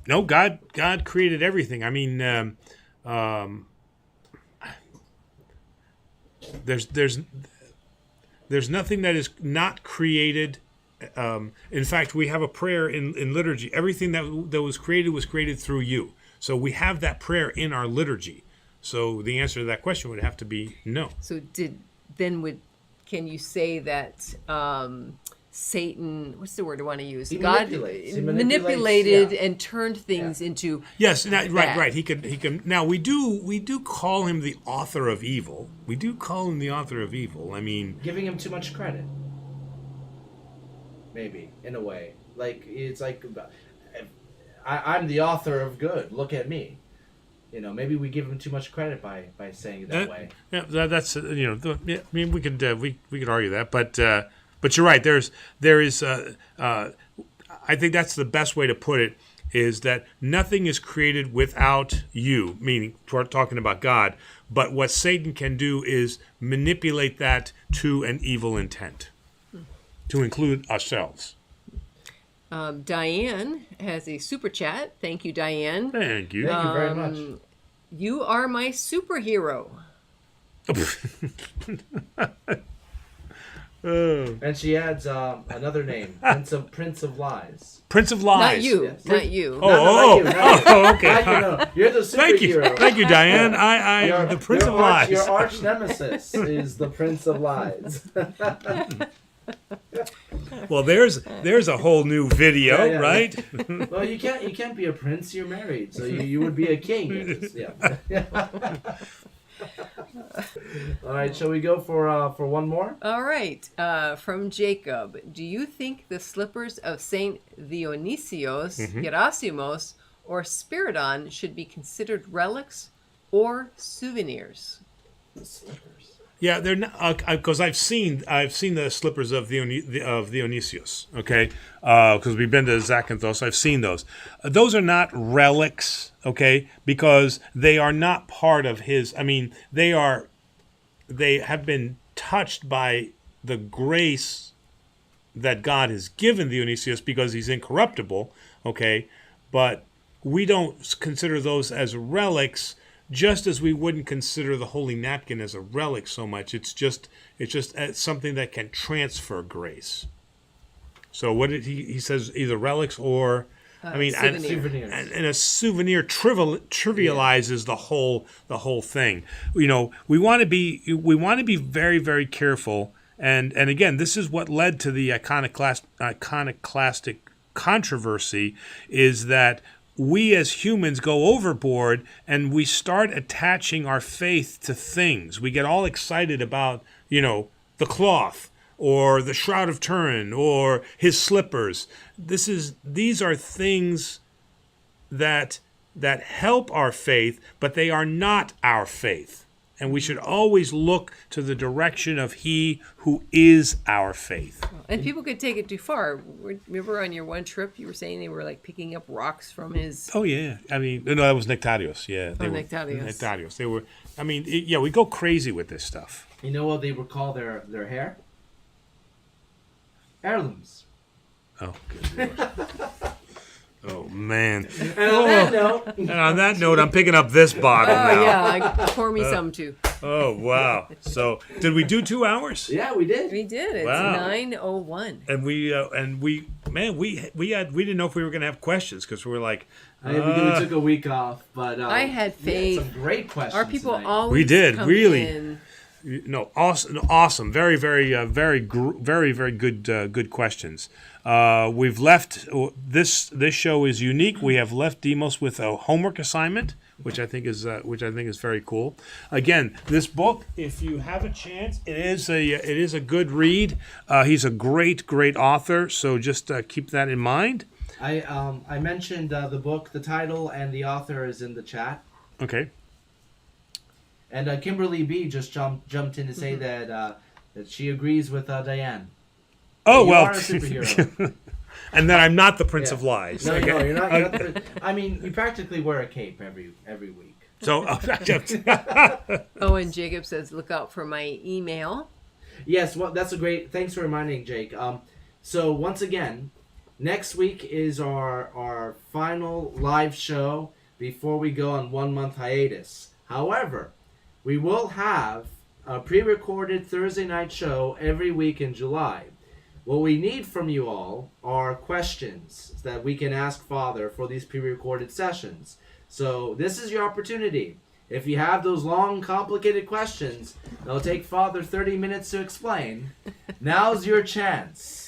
No, God created everything. I mean, there's nothing that is not created. In fact, we have a prayer in liturgy. Everything that was created through you. So we have that prayer in our liturgy. So the answer to that question would have to be no. So can you say that Satan, what's the word I want to use? God manipulated and turned things into. Yes, right. He can. Now we do call him the author of evil. I mean, giving him too much credit. Maybe in a way, like it's like, I'm the author of good. Look at me. Maybe we give him too much credit by saying it that way. Yeah, that's I mean, we could argue that, but you're right. There is. I think that's the best way to put it. Is that nothing is created without you, meaning we're talking about God. But what Satan can do is manipulate that to an evil intent, to include ourselves. Diane has a super chat. Thank you, Diane. Thank you. Thank you very much. You are my superhero. And she adds another name, Prince of Lies. Prince of Lies. Not you. Yes. Not you. Okay. You're the superhero. Thank you, Diane. I the Prince of Lies. Your arch nemesis is the Prince of Lies. Well, there's a whole new video, right? Well, you can't be a prince. You're married, so you would be a king. Yeah. All right, shall we go for one more? All right, from Jacob. Do you think the slippers of Saint Dionysios, Gerasimos, or Spiridon should be considered relics or souvenirs? The slippers. Yeah, they're not because I've seen the slippers of Dionysius. Okay, because we've been to Zakynthos. I've seen those. Those are not relics. Okay, because they are not part of his. I mean, they have been touched by the grace that God has given Dionysius because he's incorruptible. Okay, but we don't consider those as relics, just as we wouldn't consider the holy napkin as a relic so much. It's just something that can transfer grace. So what did he says either relics or Souvenir. and a souvenir trivializes the whole thing. You know, we want to be very, very careful. And again, this is what led to the iconoclastic controversy, is that we as humans go overboard and we start attaching our faith to things. We get all excited about, the cloth or the Shroud of Turin or his slippers. These are things that help our faith, but they are not our faith. And we should always look to the direction of He who is our faith. And people could take it too far. Remember on your one trip, you were saying they were like picking up rocks from his... Oh, yeah. I mean, no, that was Nectarios. Yeah. Nectarios. They were, we go crazy with this stuff. You know what they would call their hair? Heirlooms. Oh, good Lord. Oh, man. And on that note, I'm picking up this bottle now. Oh, yeah. Pour me some, too. Oh, wow. So, did we do 2 hours? Yeah, we did. We did. It's Wow. 9:01. And we didn't know if we were going to have questions, because we were like... We took a week off, but... I had faith. Some great questions. Our people tonight. always We did, come really. in. Awesome. Very, very, very good questions. We've left this show is unique. We have left Demos with a homework assignment, which I think is very cool. Again, this book, if you have a chance, it is a good read. He's a great author, so just keep that in mind. I mentioned the book, the title, and the author is in the chat. Okay. And Kimberly B just jumped in to say that she agrees with Diane. Oh, You well. are a superhero. And then I'm not the Prince of Lies. No, Okay. you're not. You're not I mean, you practically wear a cape every week. So, Oh, and Jacob says, look out for my email. Yes, well, that's a great... Thanks for reminding, Jake. So, once again, next week is our final live show before we go on 1-month hiatus. However, we will have a pre-recorded Thursday night show every week in July. What we need from you all are questions that we can ask Father for these pre-recorded sessions. So this is your opportunity. If you have those long, complicated questions, it'll take Father 30 minutes to explain. Now's your chance.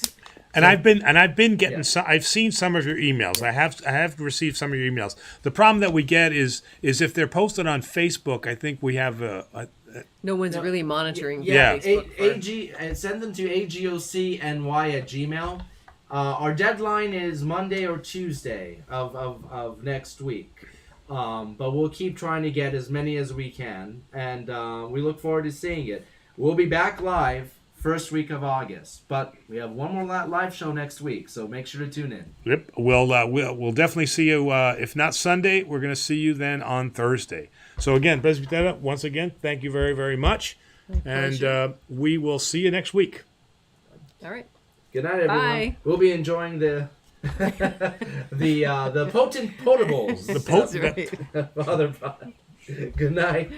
And I've been getting I've seen some of your emails. I have received some of your emails. The problem that we get is if they're posted on Facebook, I think we have No one's really monitoring Yeah. Facebook. Send them to agocny@gmail. Our deadline is Monday or Tuesday of next week. But we'll keep trying to get as many as we can, and we look forward to seeing it. We'll be back live first week of August, but we have one more live show next week, so make sure to tune in. Yep, we'll definitely see you. If not Sunday, we're going to see you then on Thursday. So again, Presbytera, once again, thank you very, very much, and we will see you next week. All right. Good night, everyone. Bye. We'll be enjoying the the potent potables. The That's right. Father. Good night.